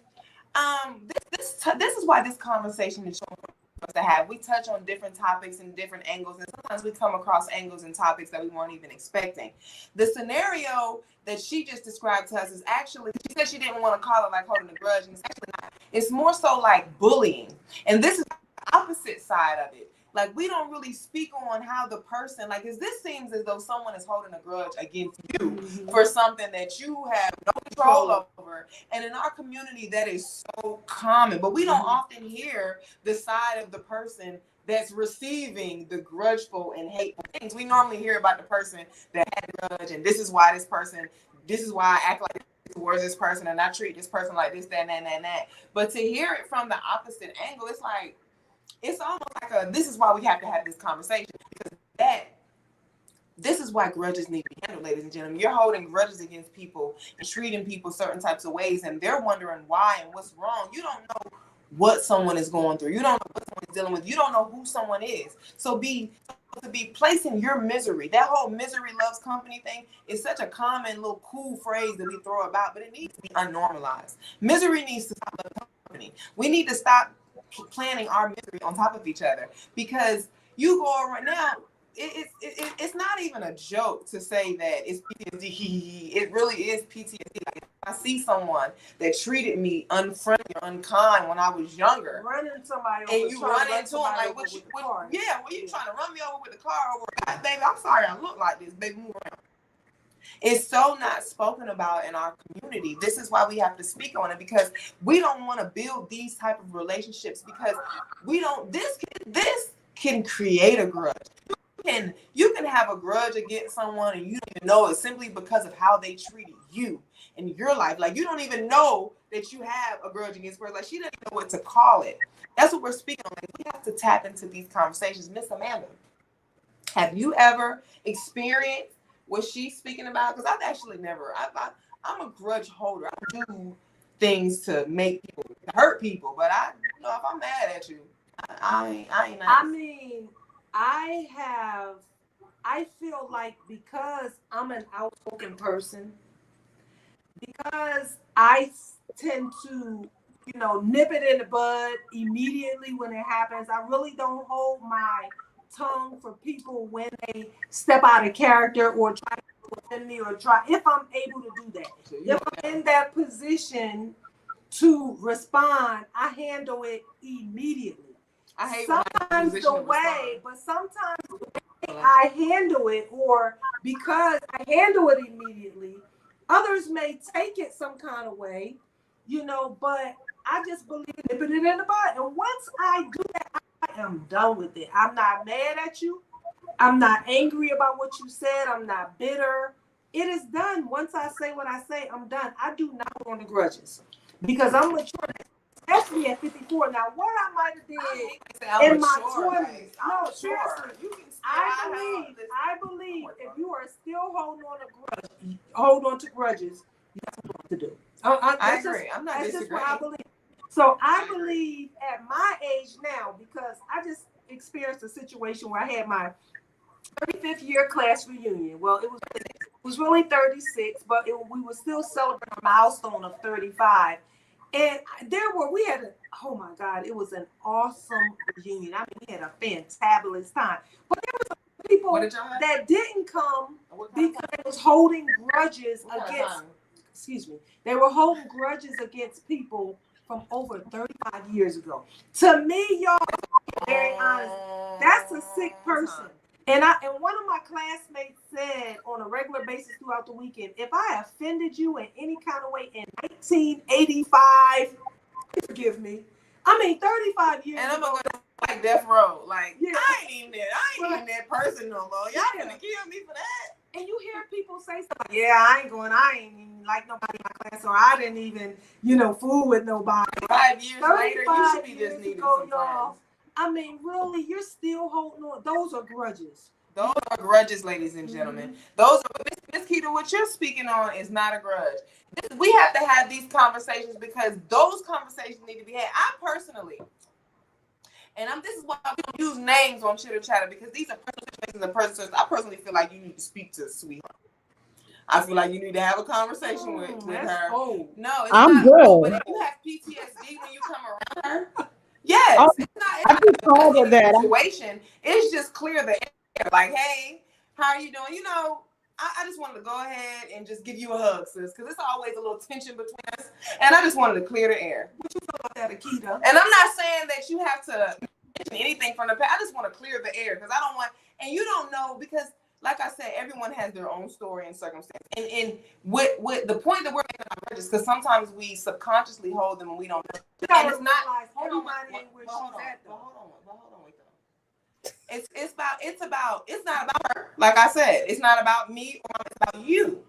this is why this conversation is so important for us to have. We touch on different topics and different angles, and sometimes we come across angles and topics that we weren't even expecting. The scenario that she just described to us is actually, she said she didn't want to call it like holding a grudge, and it's actually not. It's more so like bullying. And this is the opposite side of it. Like, we don't really speak on how the person, like, because this seems as though someone is holding a grudge against you for something that you have no control over. And in our community, that is so common. But we don't often hear the side of the person that's receiving the grudgeful and hateful things. We normally hear about the person that had a grudge, and this is why I act like this towards this person, and I treat this person like this, that, and that. But to hear it from the opposite angle, it's like, it's almost like this is why we have to have this conversation, because this is why grudges need to be handled, ladies and gentlemen. You're holding grudges against people and treating people certain types of ways, and they're wondering why and what's wrong. You don't know what someone is going through. You don't know what someone is dealing with. You don't know who someone is. So to be placing your misery, that whole misery loves company thing is such a common little cool phrase that we throw about, but it needs to be unnormalized. Misery needs to stop loving company. We need to stop planning our misery on top of each other, because you go around now, it's not even a joke to say that it's PTSD. It really is PTSD. Like, if I see someone that treated me unfriendly or unkind when I was younger, and you run into them like, what you trying to run me over with the car over? God, baby, I'm sorry I look like this. Baby, move around. It's so not spoken about in our community. This is why we have to speak on it, because we don't want to build these type of relationships, because we don't. This can create a grudge. You can have a grudge against someone and you don't even know it, simply because of how they treated you in your life. Like, you don't even know that you have a grudge against her. Like, she doesn't know what to call it. That's what we're speaking on. Like, we have to tap into these conversations. Miss Amanda, have you ever experienced what she's speaking about? Because I've actually never. I'm a grudge holder. I do things to hurt people, but if I'm mad at you, I ain't nice. I mean, I feel like, because I'm an outspoken person, because I tend to, nip it in the bud immediately when it happens. I really don't hold my tongue for people when they step out of character or try to offend me, if I'm able to do that. If I'm in that position to respond, I handle it immediately. Sometimes the way I handle it, or because I handle it immediately, Others may take it some kind of way, but I just believe in it in the bud. And once I do that, I am done with it. I'm not mad at you. I'm not angry about what you said. I'm not bitter. It is done. Once I say what I say, I'm done. I do not want the grudges because I'm mature, especially at 54. Now, what I might have did in my 20s. No, seriously. I believe if you are still holding on to grudges, you have something to do. I agree. I'm not that's disagreeing. Just what I believe. So I believe at my age now, because I just experienced a situation where I had my 35th year class reunion. Well, it was really 36, but we were still celebrating a milestone of 35. And oh my God, it was an awesome reunion. I mean, we had a fantabulous time. But there were some people that didn't come because they was holding grudges they were holding grudges against people from over 35 years ago. To me, y'all, very honest, that's a sick person. And one of my classmates said on a regular basis throughout the weekend, if I offended you in any kind of way in 1985, forgive me. I mean, 35 years and ago. I'm gonna like death row. Like, yeah. I ain't even that person no more. Y'all gonna kill me for that. And you hear people say stuff like, I ain't even like nobody in my class, or I didn't even, fool with nobody. 5 years later, you should be just needing some friends. I mean, really, you're still holding on. Those are grudges. Those are grudges, ladies and gentlemen. Mm-hmm. Those are, Miss Keita, what you're speaking on is not a grudge. We have to have these conversations because those conversations need to be had. I personally, this is why we don't use names on Chitter Chatter, because these are personal situations and personal. I personally feel like you need to speak to sweetheart. I feel like you need to have a conversation with her. Old. No, it's not old, but if you have PTSD when you come around her, yes, it's not a situation. It's just clear the air. Like, hey, how are you doing? I just wanted to go ahead and just give you a hug, sis, because it's always a little tension between us, and I just wanted to clear the air. What you feel about that, Akita? And I'm not saying that you have to mention anything from the past. I just want to clear the air because I don't want, and you don't know, because like I said, everyone has their own story and circumstance. And with the point that we're making about grudges, because sometimes we subconsciously hold them and we don't know. And it's not. Hold on, wait. It's not about her. Like I said, it's not about me or it's about you.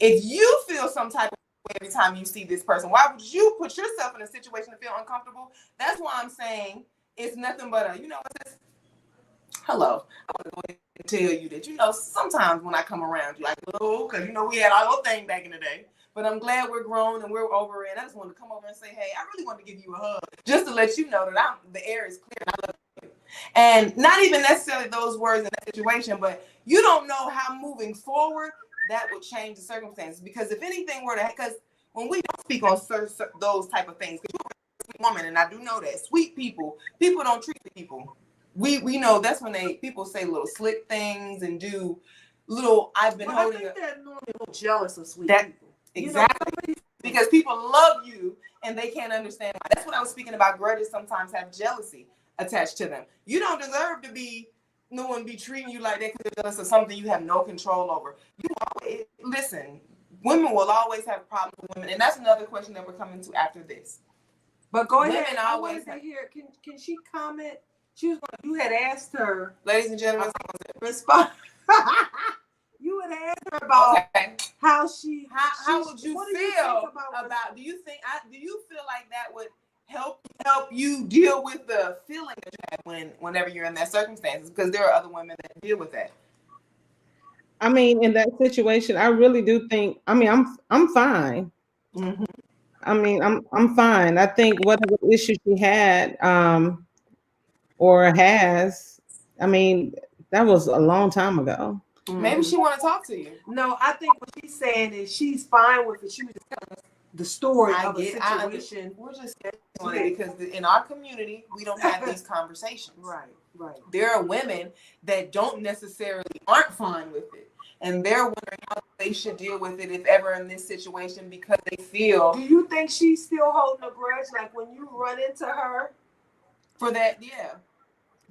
If you feel some type of way every time you see this person, why would you put yourself in a situation to feel uncomfortable? That's why I'm saying it's nothing but hello. I want to go ahead and tell you that, sometimes when I come around you, because we had our little thing back in the day. But I'm glad we're grown and we're over it. I just wanted to come over and say, hey, I really want to give you a hug, just to let you know that the air is clear and I love you. And not even necessarily those words in that situation, but you don't know how moving forward that would change the circumstances. Because if anything were to, because when we don't speak on those type of things, because you're a sweet woman, and I do know that sweet people don't treat people. We know that's when people say little slick things and do little. I've been holding. I think they're normally a little jealous of sweet people. Exactly, because people love you and they can't understand why. That's what I was speaking about. Grudges sometimes have jealousy attached to them. You don't deserve to be treating you like that because they're jealous of something you have no control over. Listen, women will always have problems with women, and that's another question that we're coming to after this. But go ahead. I wanted to hear. Can she comment? You had asked her, ladies and gentlemen, respond. You had asked her about how would you feel about? Do you feel like that would help you deal with the feeling that you have whenever you're in that circumstances? Because there are other women that deal with that. I mean, in that situation, I really do think. I mean, I'm fine. Mm-hmm. I mean, I'm fine. I think whatever issue she had, or has, I mean, that was a long time ago. Maybe she want to talk to you. No, I think what she's saying is she's fine with it. She was just telling us the story of a situation. We're just because in our community, we don't have these conversations. Right. There are women that aren't fine with it. And they're wondering how they should deal with it if ever in this situation because they feel. Do you think she's still holding a grudge? Like when you run into her? For that, yeah.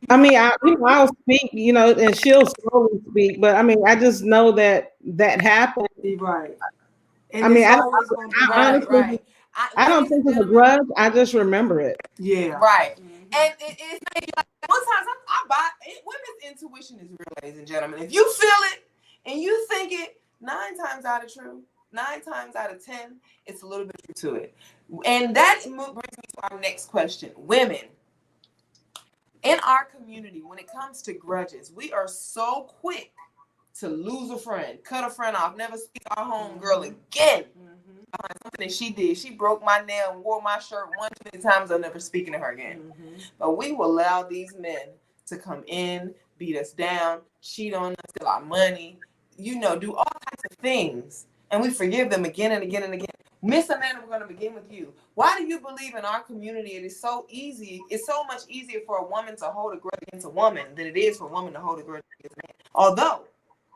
I mean, I'll speak, and she'll slowly speak, but I mean, I just know that happened. Right. And I mean, it's always going to be right, right. I don't Ladies and think it's a gentlemen, grudge. I just remember it. yeah. right. And it's maybe like sometimes I buy it, women's intuition is real, ladies and gentlemen. If you feel it and you think it, 9 times out of 10, it's a little bit true to it. And that brings me to our next question. Women, in our community, when it comes to grudges, we are so quick to lose a friend, cut a friend off, never speak our home girl again. Something that she did. She broke my nail and wore my shirt one too many times. I'm never speaking to her again. But we will allow these men to come in, beat us down, cheat on us, steal our money, do all types of things. And we forgive them again and again and again. Miss Amanda, we're going to begin with you. Why do you believe in our community it is so easy, it's so much easier for a woman to hold a grudge against a woman than it is for a woman to hold a grudge against a man? Although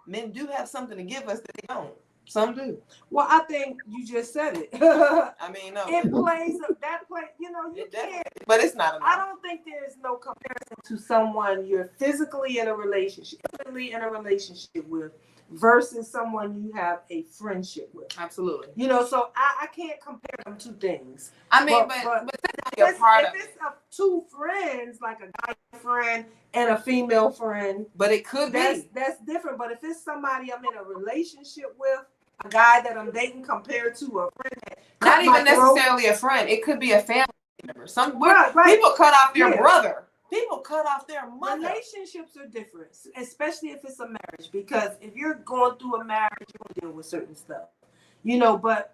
men do have something to give us that they don't. Some do. Well, I think you just said it. I mean, no. It plays that play. You can't. But it's not enough. I don't think there's no comparison to someone you're physically in a relationship with versus someone you have a friendship with. Absolutely. So I can't compare them two things. I mean, but if it's two friends, like a guy friend and a female friend, but it could be. That's different. But if it's somebody I'm in a relationship with, a guy that I'm dating compared to a friend, not even necessarily a friend. It could be a family member. Right. People cut off their brother. People cut off their mother. Relationships are different, especially if it's a marriage. Because if you're going through a marriage, you're going to deal with certain stuff. But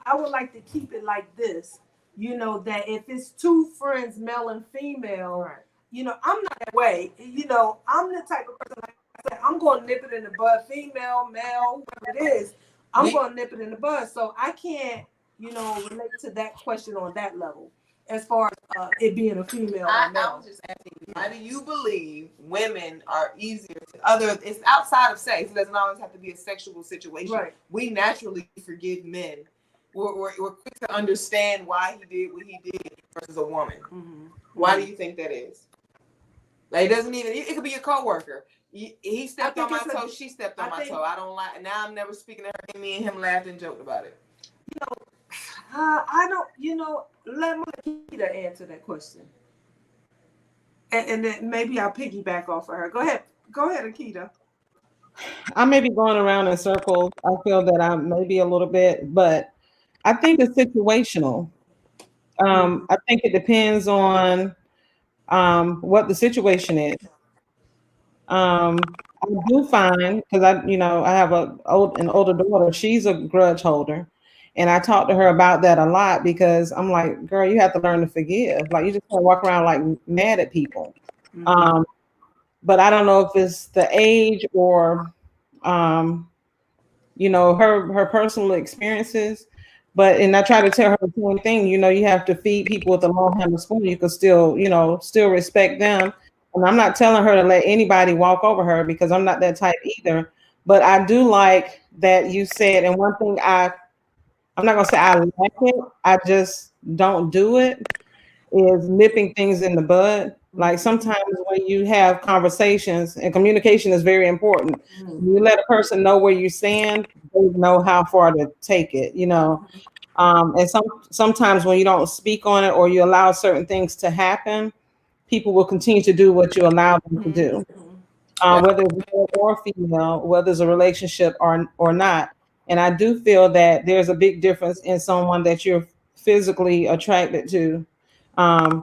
I would like to keep it like this. That if it's two friends, male and female, right. I'm not that way. I'm the type of person, like I said, I'm going to nip it in the bud, female, male, whatever it is. I'm going to nip it in the bud. So I can't, relate to that question on that level as far as it being a female or male. I was just asking you, why do you believe women are easier to it's outside of sex. It doesn't always have to be a sexual situation. Right. We naturally forgive men. We're quick to understand why he did what he did versus a woman. Why do you think that is? Like, it could be your coworker. He stepped on my toe, she stepped on my toe. I don't like, now I'm never speaking to her. Me and him laughed and joked about it. I don't, let Keita answer that question. And then maybe I'll piggyback off of her. Go ahead, Akita. I may be going around in circles. I feel that I may be a little bit, but I think it's situational. I think it depends on what the situation is. I do find, because I have an older daughter. She's a grudge holder, and I talk to her about that a lot because I'm like, girl, you have to learn to forgive. Like, you just can't walk around like mad at people. But I don't know if it's the age or her personal experiences. And I try to tell her the same thing. You have to feed people with a long-handled spoon. You can still respect them. And I'm not telling her to let anybody walk over her because I'm not that type either. But I do like that you said, and one thing I'm not gonna say I like it, I just don't do it, is nipping things in the bud. Like, sometimes when you have conversations, and communication is very important, you let a person know where you stand, they know how far to take it, and sometimes when you don't speak on it or you allow certain things to happen, people will continue to do what you allow them to do, whether it's male or female, whether it's a relationship or not. And I do feel that there's a big difference in someone that you're physically attracted to,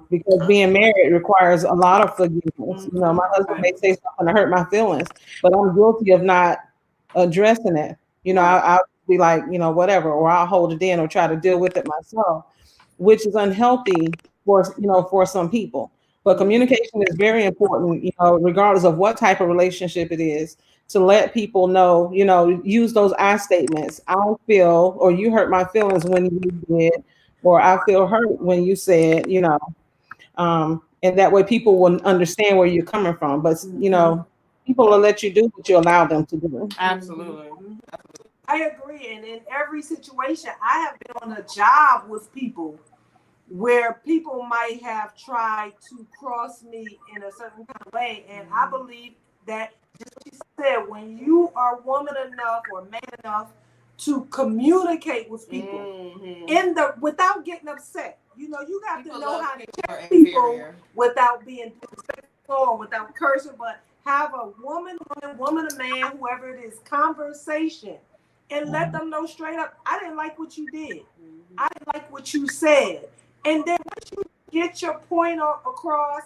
because being married requires a lot of forgiveness. My husband may say something to hurt my feelings, but I'm guilty of not addressing it. I'll be like, whatever, or I'll hold it in or try to deal with it myself, which is unhealthy for some people. But communication is very important, regardless of what type of relationship it is, to let people know, use those I statements. I feel, or you hurt my feelings when you did, or I feel hurt when you said, and that way people will understand where you're coming from. But, people will let you do what you allow them to do. Absolutely. I agree. And in every situation, I have been on a job with people where people might have tried to cross me in a certain kind of way. And I believe that, just what you said, when you are woman enough or man enough to communicate with people without getting upset. You know, you have to know how to check people without being disrespectful or without cursing, but have a woman, a man, whoever it is, conversation and let them know straight up, I didn't like what you did. I didn't like what you said. And then once you get your point across,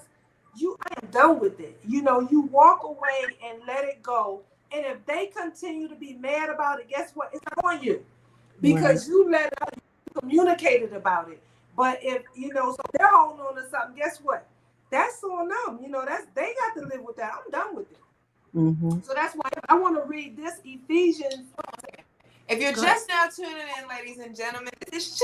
I am done with it. You know, you walk away and let it go. And if they continue to be mad about it, guess what? It's not on you. Because you let out, you communicated about it. But if, you know, so they're holding on to something, guess what? That's on them. You know, they got to live with that. I'm done with it. So that's why I want to read this Ephesians. If you're just now tuning in, ladies and gentlemen, this is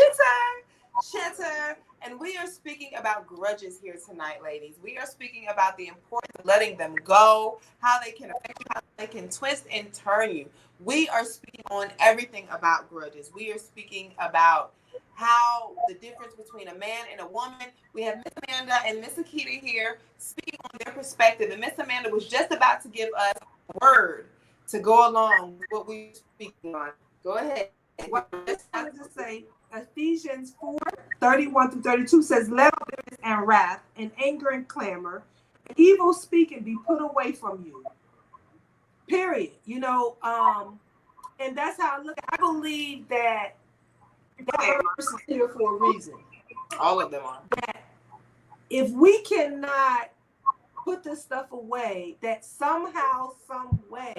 Chitter, and we are speaking about grudges here tonight, ladies. We are speaking about the importance of letting them go, how they can affect you, how they can twist and turn you. We are speaking on everything about grudges. We are speaking about how the difference between a man and a woman. We have Miss Amanda and Miss Akita here speaking on their perspective, and Miss Amanda was just about to give us a word to go along with what we're speaking on. Go ahead. What I wanted to say, Ephesians 4:31-32 says, let all bitterness and wrath and anger and clamor and evil speaking be put away from you. Period. You know, and that's how I look. I believe that verse is here for a reason. All of them are. That if we cannot put this stuff away, that somehow, some way,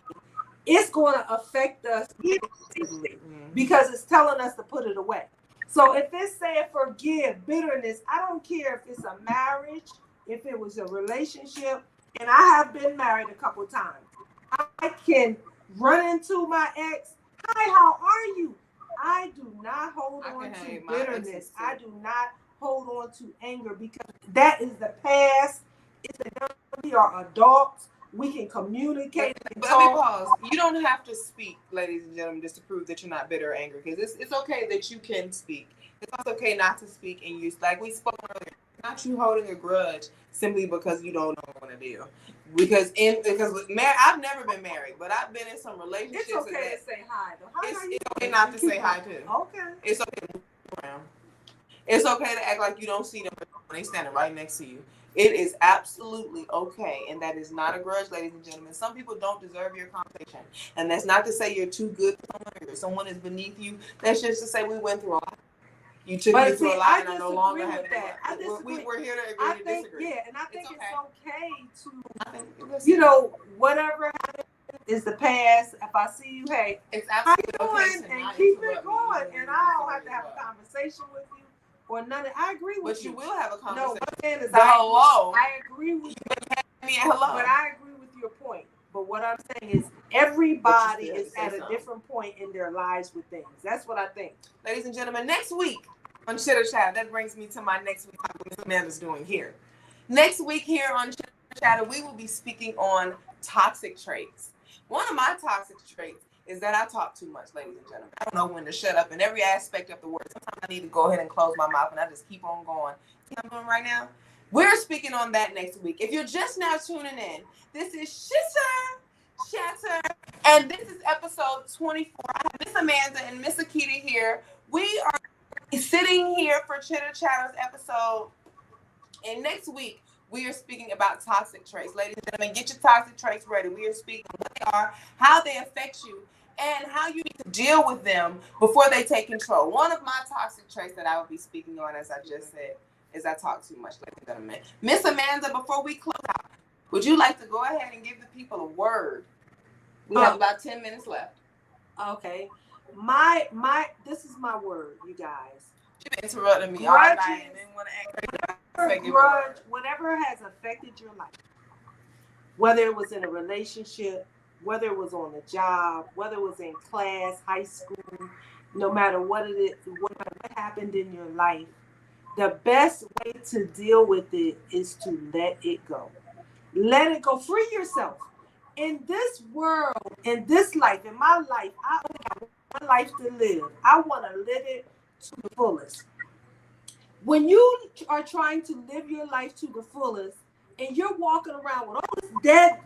it's going to affect us negatively because it's telling us to put it away. So if it's saying forgive, bitterness, I don't care if it's a marriage, if it was a relationship, and I have been married a couple of times. I can run into my ex. Hi, how are you? I do not hold on to bitterness. I do not hold on to anger because that is the past. It's the done. We are adults. We can communicate. But let me pause. You don't have to speak, ladies and gentlemen, just to prove that you're not bitter or angry. Because it's okay that you can speak. It's also okay not to speak and use, like we spoke earlier, not you holding a grudge simply because you don't know what to do. Because I've never been married, but I've been in some relationships. It's okay to say hi. It's okay not to say hi too. Okay. It's okay to move around. It's okay to act like you don't see them when they're standing right next to you. It is absolutely okay, and that is not a grudge, ladies and gentlemen. Some people don't deserve your conversation, and that's not to say you're too good for someone or someone is beneath you. That's just to say we went through a lot. You took me through a lot, and I no longer have that. We're here to agree to disagree. Yeah, and I think it's okay to, you know, whatever happened is the past. If I see you, hey, it's absolutely okay and keep it going, and I don't have to have a conversation with you. Or none. I agree with you. But you will have a conversation. No, what I'm saying is hello. I agree with you. Hello. But I agree with your point. But what I'm saying is everybody is at a different point in their lives with things. That's what I think. Ladies and gentlemen, next week on Chitter Chatter, that brings me to my next week, what Miss Amanda's doing here. Next week here on Chitter Chatter, we will be speaking on toxic traits. One of my toxic traits is that I talk too much, ladies and gentlemen. I don't know when to shut up in every aspect of the word. Sometimes I need to go ahead and close my mouth and I just keep on going. See what I'm doing right now? We're speaking on that next week. If you're just now tuning in, this is Chitter Chatter, and this is episode 24. I have Miss Amanda and Miss Akita here. We are sitting here for Chitter Chatter's episode, and next week, we are speaking about toxic traits. Ladies and gentlemen, get your toxic traits ready. We are speaking on what they are, how they affect you, and how you need to deal with them before they take control. One of my toxic traits that I will be speaking on, as I just said, is I talk too much, ladies and gentlemen. Miss Amanda, before we close out, would you like to go ahead and give the people a word? We have about 10 minutes left. Okay. This is my word, you guys. You've been interrupting me all night and didn't want to act grudge, whatever has affected your life, whether it was in a relationship, whether it was on a job, whether it was in class, high school, no matter what it is, what happened in your life, the best way to deal with it is to let it go. Let it go. Free yourself. In this world, in this life, in my life, I only have one life to live. I want to live it to the fullest. When you are trying to live your life to the fullest and you're walking around with all this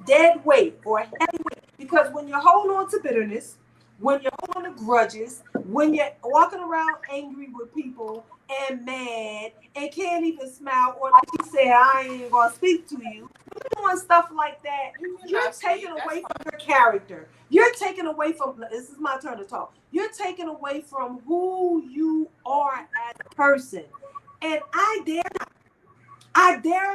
dead weight or heavy weight, because when you hold on to bitterness, when you're holding the grudges, when you're walking around angry with people and mad and can't even smile, or like you said, I ain't even gonna speak to you. When you're doing stuff like that, you're taking away from your character. You're taking away from, this is my turn to talk. You're taking away from who you are as a person. And I dare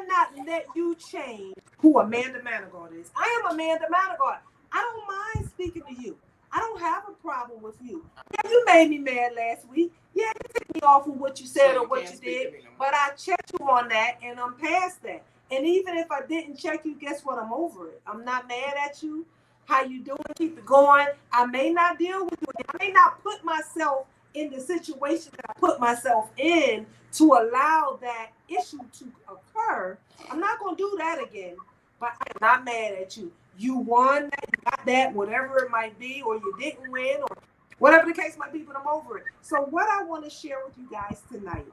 not let you change who Amanda Manigault is. I am Amanda Manigault. I don't mind speaking to you. I don't have a problem with you. Yeah, you made me mad last week. Yeah, you took me off of what you said or what you did. But I checked you on that and I'm past that. And even if I didn't check you, guess what? I'm over it. I'm not mad at you. How you doing? Keep it going. I may not deal with you. I may not put myself in the situation that I put myself in to allow that issue to occur. I'm not going to do that again, but I'm not mad at you. You won that, you got that, whatever it might be, or you didn't win, or whatever the case might be, but I'm over it. So what I want to share with you guys tonight,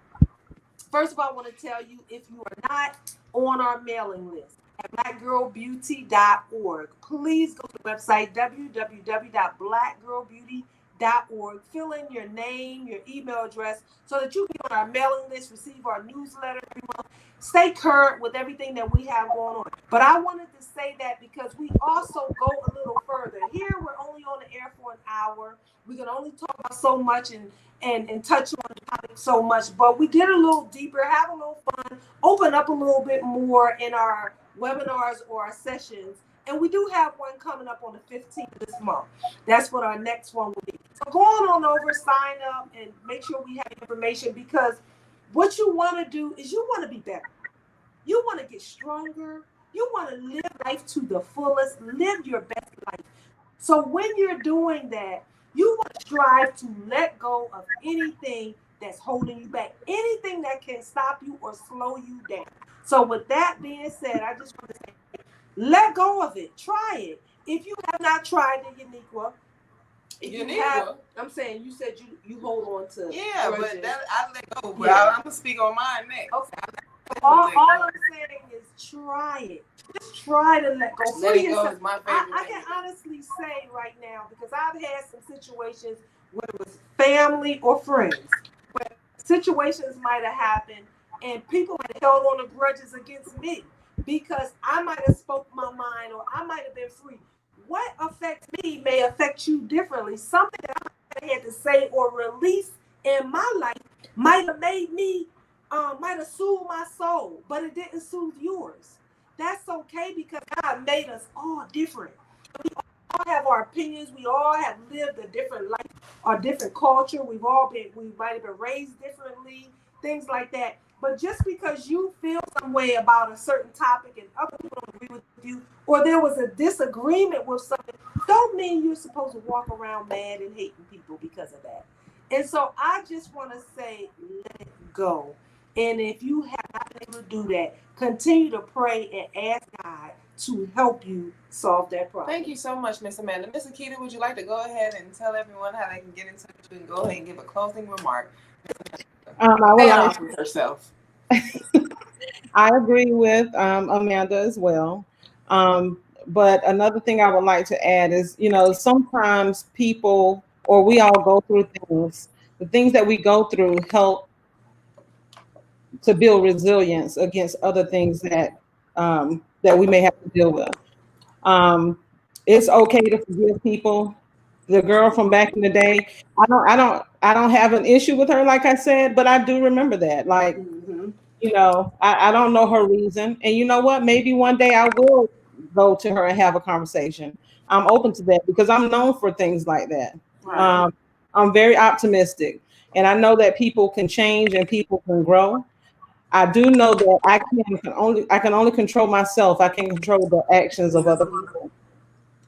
first of all, I want to tell you, if you are not on our mailing list at blackgirlbeauty.org, please go to the website www.blackgirlbeauty.org. Fill in your name, your email address, so that you can be on our mailing list, receive our newsletter every month, stay current with everything that we have going on. But I wanted to say that because we also go a little further. Here, we're only on the air for an hour. We can only talk about so much and touch on the topic so much, but we get a little deeper, have a little fun, open up a little bit more in our webinars or our sessions. And we do have one coming up on the 15th of this month. That's what our next one will be. So go on over, sign up, and make sure we have information, because what you want to do is you want to be better. You want to get stronger. You want to live life to the fullest, live your best life. So when you're doing that, you want to strive to let go of anything that's holding you back, anything that can stop you or slow you down. So with that being said, I just want to say, let go of it. Try it. If you have not tried it, Uniqua, I'm saying, you said you hold on to. Yeah, but that I let go. But I'm gonna speak on mine next. Okay. All I'm saying is try it. Just try to let go. Letting go is my favorite. I can honestly say right now, because I've had some situations, whether it was family or friends, where situations might have happened and people might have held on to grudges against me because I might have spoke my mind or I might have been free. What affects me may affect you differently. Something that I had to say or release in my life might have made me, might have soothed my soul, but it didn't soothe yours. That's okay, because God made us all different. We all have our opinions. We all have lived a different life, or different culture. We might have been raised differently, things like that. But just because you feel some way about a certain topic and other people don't agree with you, or there was a disagreement with something, don't mean you're supposed to walk around mad and hating people because of that. And so I just want to say, let it go. And if you have not been able to do that, continue to pray and ask God to help you solve that problem. Thank you so much, Miss Amanda. Miss Akita, would you like to go ahead and tell everyone how they can get in touch with you and go ahead and give a closing remark? I would like to herself. I agree with Amanda as well. But another thing I would like to add is, sometimes people, or we all go through things. The things that we go through help to build resilience against other things that we may have to deal with. It's okay to forgive people. The girl from back in the day, I don't have an issue with her, like I said, but I do remember that. Like, I don't know her reason. And you know what? Maybe one day I will go to her and have a conversation. I'm open to that because I'm known for things like that. Right. I'm very optimistic. And I know that people can change and people can grow. I do know that I can only control myself. I can control the actions of other people.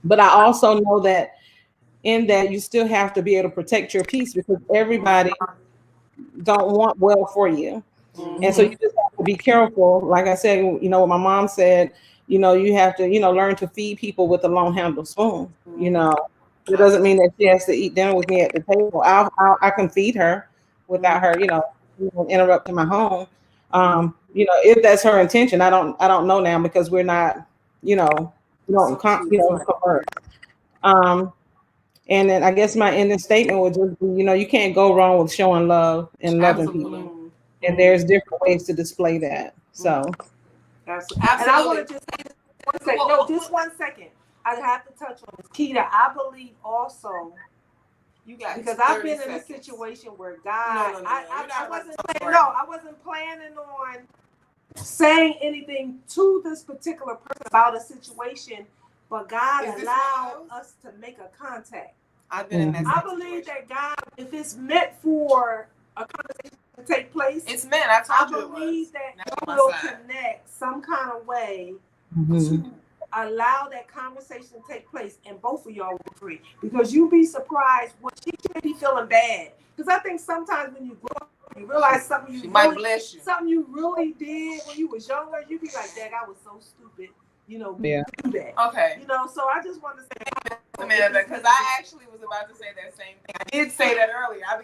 But I also know that in that you still have to be able to protect your peace, because everybody don't want well for you. Mm-hmm. And so you just have to be careful. Like I said, what my mom said, you have to, learn to feed people with a long handled spoon. It doesn't mean that she has to eat dinner with me at the table. I can feed her without her, interrupting my home. If that's her intention, I don't know now, because we're not, we don't converse. And then I guess my ending statement would just be, you can't go wrong with showing love and loving Absolutely. people. And there's different ways to display that. So Absolutely. And I want to just say one second. No, just 1 second. I have to touch on this. Keita, I believe also, you got because I've been seconds. in a situation where God, No. I wasn't planning on saying anything to this particular person about a situation, but God allowed us to make a contact. I've been in that I believe that God, if it's meant for a conversation to take place, it's meant. I believe that God will connect some kind of way to allow that conversation to take place, and both of y'all will agree. Because you'd be surprised what she should be feeling bad. Because I think sometimes when you grow up, you realize something you really did when you was younger, you be like, "Dang, I was so stupid." Do that. Okay. So I just want to say, Amanda, because I actually was about to say that same thing. I did say that earlier. I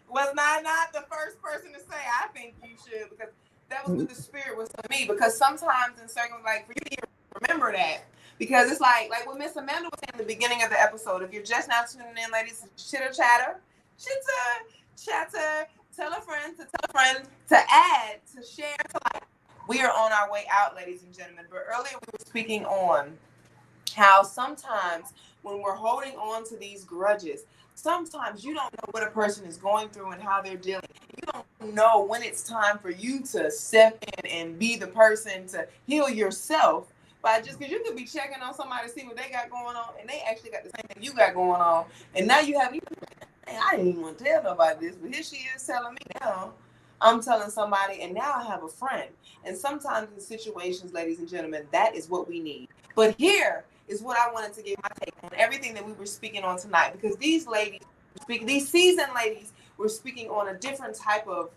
was not the first person to say I think you should, because that was what the spirit was to me. Because sometimes in circles, like, for you to even remember that, because it's like what Miss Amanda was saying at the beginning of the episode. If you're just now tuning in, ladies, Chitter Chatter, tell a friend to add, to share, to like. We are on our way out, ladies and gentlemen. But earlier we were speaking on how sometimes when we're holding on to these grudges, sometimes you don't know what a person is going through and how they're dealing. You don't know when it's time for you to step in and be the person to heal yourself. But just because you could be checking on somebody to see what they got going on, and they actually got the same thing you got going on, and now you have, I didn't even want to tell nobody this, but here she is telling me now. I'm telling somebody, and now I have a friend. And sometimes in situations, ladies and gentlemen, that is what we need. But here is what I wanted to give my take on everything that we were speaking on tonight, because these seasoned ladies were speaking on a different type of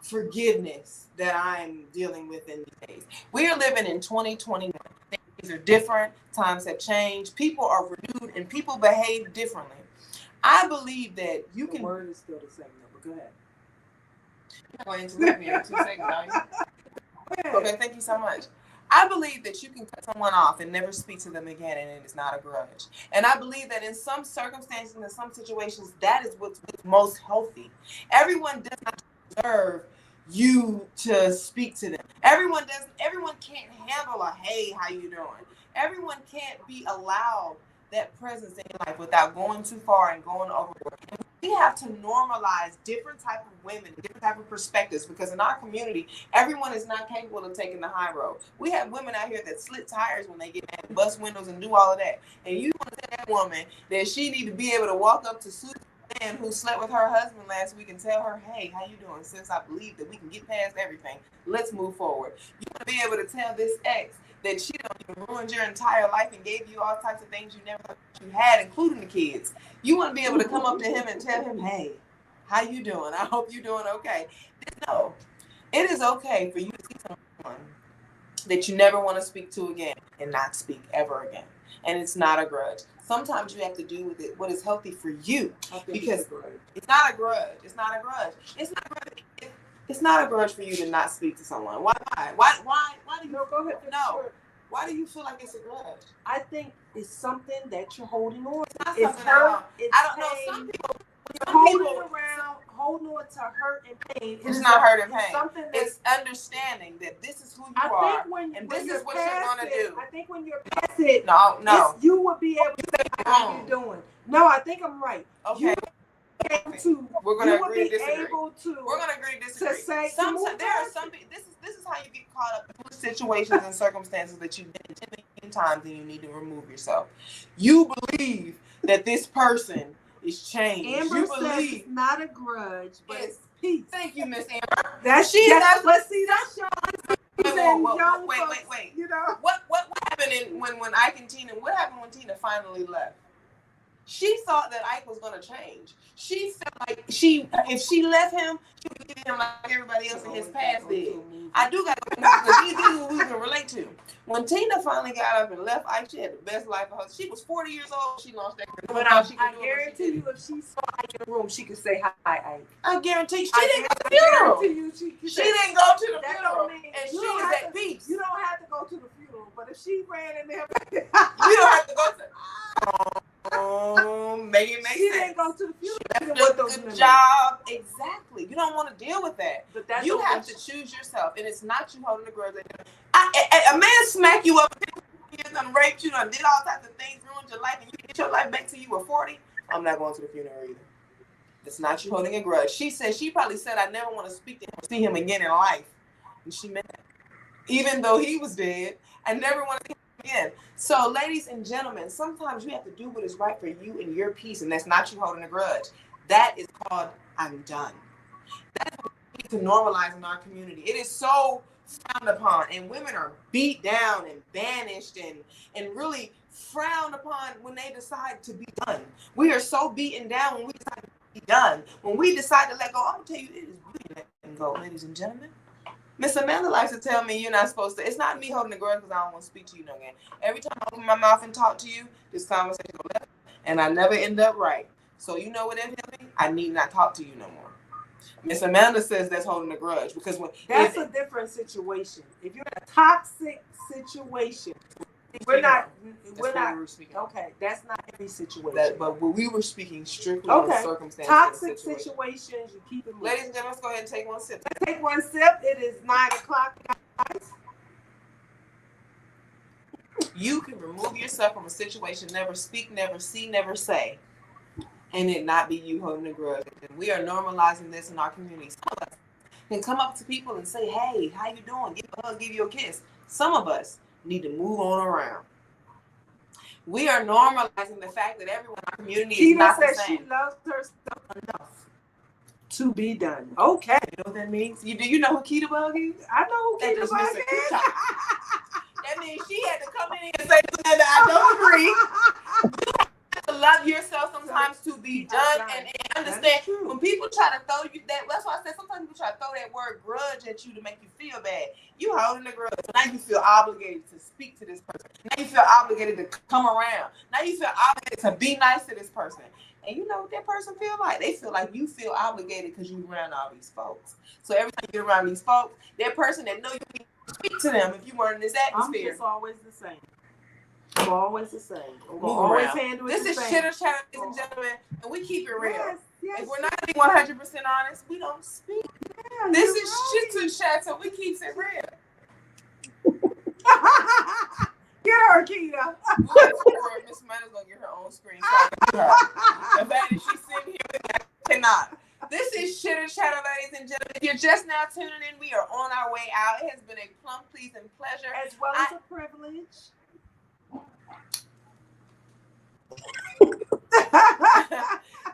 forgiveness that I'm dealing with in these days. We are living in 2021. Things are different. Times have changed. People are renewed, and people behave differently. I believe that you can. The word is still the same, but go ahead. You're going to interrupt me in 2 seconds, are you? Okay, thank you so much. I believe that you can cut someone off and never speak to them again, and it is not a grudge. And I believe that in some circumstances, in some situations, that is what's most healthy. Everyone does not deserve you to speak to them. Everyone can't handle a "hey, how you doing?" Everyone can't be allowed that presence in your life without going too far and going overboard. And we have to normalize different type of women, different type of perspectives, because in our community, everyone is not capable of taking the high road. We have women out here that slit tires when they get mad, bust windows, and do all of that. And you want to tell that woman that she need to be able to walk up to Susan who slept with her husband last week and tell her, "Hey, how you doing? Since I believe that we can get past everything, let's move forward." You want to be able to tell this ex that she done even ruined your entire life and gave you all types of things you never thought you had, including the kids. You want to be able to come up to him and tell him, "Hey, how you doing? I hope you're doing okay." No, it is okay for you to see someone that you never want to speak to again and not speak ever again. And it's not a grudge. Sometimes you have to do with it what is healthy for you, because it's not a grudge. It's not a grudge. It's not a grudge for you to not speak to someone. Why do you? No, go ahead. No. Why do you feel like it's a grudge? I think it's something that you're holding on. It's hurt. I don't know. Some people holding on to hurt and pain. It's not hurt and pain. It's understanding that this is who you are, and this is what you're gonna do. I think when you're past it, no, you would be able to say how you're doing. No, I think I'm right. Okay. We're gonna agree to disagree. We're gonna agree to disagree. There are some. This is how you get caught up in situations and circumstances that you've been in 10 million times, and you need to remove yourself. You believe that this person is changed. Amber says it's not a grudge, but it's peace. Thank you, Miss Amber. Let's see. That's Sean. Wait. You know what happened when Ike and Tina? What happened when Tina finally left? She thought that Ike was going to change. She felt like if she left him, she would get him like everybody else in his past did. I do got to, because these are what we can relate to. When Tina finally got up and left Ike, she had the best life of her. She was 40 years old. She launched that. But I guarantee you, if she saw Ike in the room, she could say hi, Ike. I guarantee she didn't go to the funeral. She didn't go to the funeral, and she was at peace. You don't have to go to the funeral, but if she ran in there, you don't have to go to. Oh, man. make it make She sense. didn't go to the funeral. She With did a those good memories. job. Exactly. You don't want to deal with that. But that's You have okay. to choose yourself, and it's not you holding a grudge. A man smack you up, done raped you, done did all types of things, ruined your life, and you get your life back till you were 40. I'm not going to the funeral either. It's not you holding a grudge. She probably said, I never want to see him again in life. And she meant that. Even though he was dead, I never want to see him again. So, ladies and gentlemen, sometimes you have to do what is right for you and your peace, and that's not you holding a grudge. That is called, I'm done. That's what we need to normalize in our community. It is so frowned upon, and women are beat down and banished and really frowned upon when they decide to be done. We are so beaten down when we decide to be done. When we decide to let go, I'm going to tell you, it is really letting go, ladies and gentlemen. Miss Amanda likes to tell me you're not supposed to. It's not me holding the grudge because I don't want to speak to you no again. Every time I open my mouth and talk to you, this conversation goes left, and I never end up right. So you know what that tells me? I need not talk to you no more. Miss Amanda says that's holding a grudge because that's a different situation. If you're in a toxic situation, we're not. Okay, that's not every situation. But we were speaking strictly on circumstances. Toxic situations, you keep it moving. Ladies and gentlemen, let's go ahead and take one sip. Let's take one sip. It is 9:00, guys. You can remove yourself from a situation, never speak, never see, never say, and it not be you holding a grudge. And we are normalizing this in our community. Some of us can come up to people and say, hey, how you doing? Give a hug, give you a kiss. Some of us need to move on around. We are normalizing the fact that everyone in our community is not the same. She loves herself enough to be done. Okay. You know what that means? Do you know who Keita Bug is? I know who Keita Bug is. That means she had to come in and say, I don't agree. You have to love yourself sometimes to be done and understand. When people try to throw you that's why I said sometimes people try to throw that word grudge at you to make you feel bad. You holding a grudge. So now you feel obligated to speak to this person. Now you feel obligated to come around. Now you feel obligated to be nice to this person. And you know what that person feel like? They feel like you feel obligated because you around all these folks. So every time you get around these folks, that person that know you can speak to them if you weren't in this atmosphere. I'm just always the same. I'm always the same. I'm gonna always handle it. This is Chitter Chatter, ladies and gentlemen, and we keep it real. Yes, if we're not being 100% honest, we don't speak. Yeah, this is Chitter Chatter. We keep it real. Get her, Keita. Miss Amanda's gonna get her own screen. The fact that she's sitting here with me, I cannot. This is Chitter Chatter, ladies and gentlemen. If you're just now tuning in, we are on our way out. It has been a plum pleasing pleasure. As well as a privilege.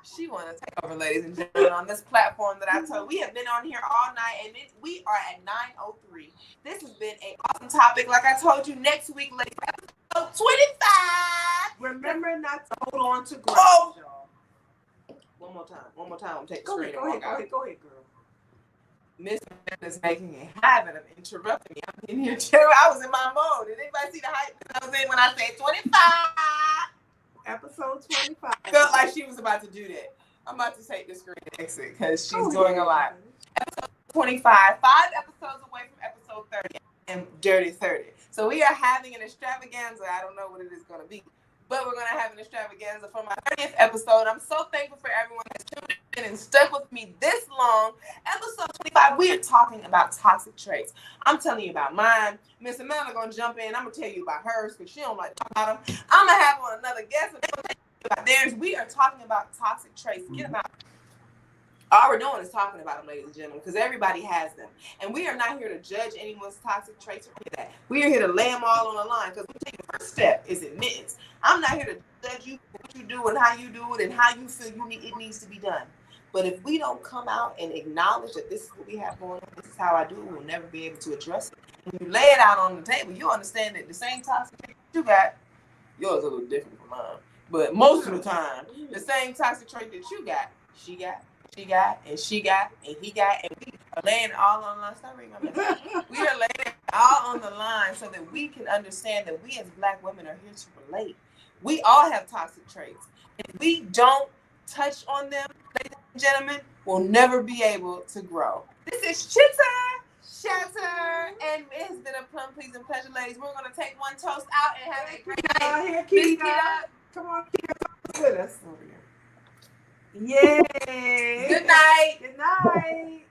She want to take over, ladies and gentlemen, on this platform that I told. We have been on here all night, and we are at 9:03. This has been an awesome topic. Like I told you, next week, ladies, episode 25. Remember not to hold on to grudges, y'all. One more time. I'm taking the screen. Go ahead, girl. Miss is making a habit of interrupting me. I'm in here too. I was in my mode. Did anybody see the hype that I was in when I said 25? Episode 25. I felt like she was about to do that. I'm about to take the screen and exit because she's doing a lot. Episode 25, 5 episodes away from episode 30 and Dirty 30. So we are having an extravaganza. I don't know what it is going to be, but we're going to have an extravaganza for my 30th episode. I'm so thankful for everyone that's tuned in and stuck with me this long. Episode 25, we are talking about toxic traits. I'm telling you about mine. Miss Amanda going to jump in. I'm going to tell you about hers because she don't like to talk about them. I'm going to have on another guest and they're going to tell you about theirs. We are talking about toxic traits. Get them out. All we're doing is talking about them, ladies and gentlemen, because everybody has them. And we are not here to judge anyone's toxic traits or any of that. We are here to lay them all on the line because we take the first step is admittance. I'm not here to judge you for what you do and how you do it and how you feel it needs to be done. But if we don't come out and acknowledge that this is what we have going on, this is how I do it, we'll never be able to address it. When you lay it out on the table, you understand that the same toxic trait you got, yours is a little different from mine. But most of the time, the same toxic trait that you got, she got, and he got, and we are laying it all on the line. Stop reading my message. We are laying it all on the line so that we can understand that we as Black women are here to relate. We all have toxic traits. If we don't touch on them, ladies and gentlemen, we'll never be able to grow. This is Chitter Chatter, and it has been a plum pleasing pleasure, ladies. We're going to take one toast out and have a great day. Here, Keita. Come on, Keita, with us. Over here. Yay. Good night. Good night.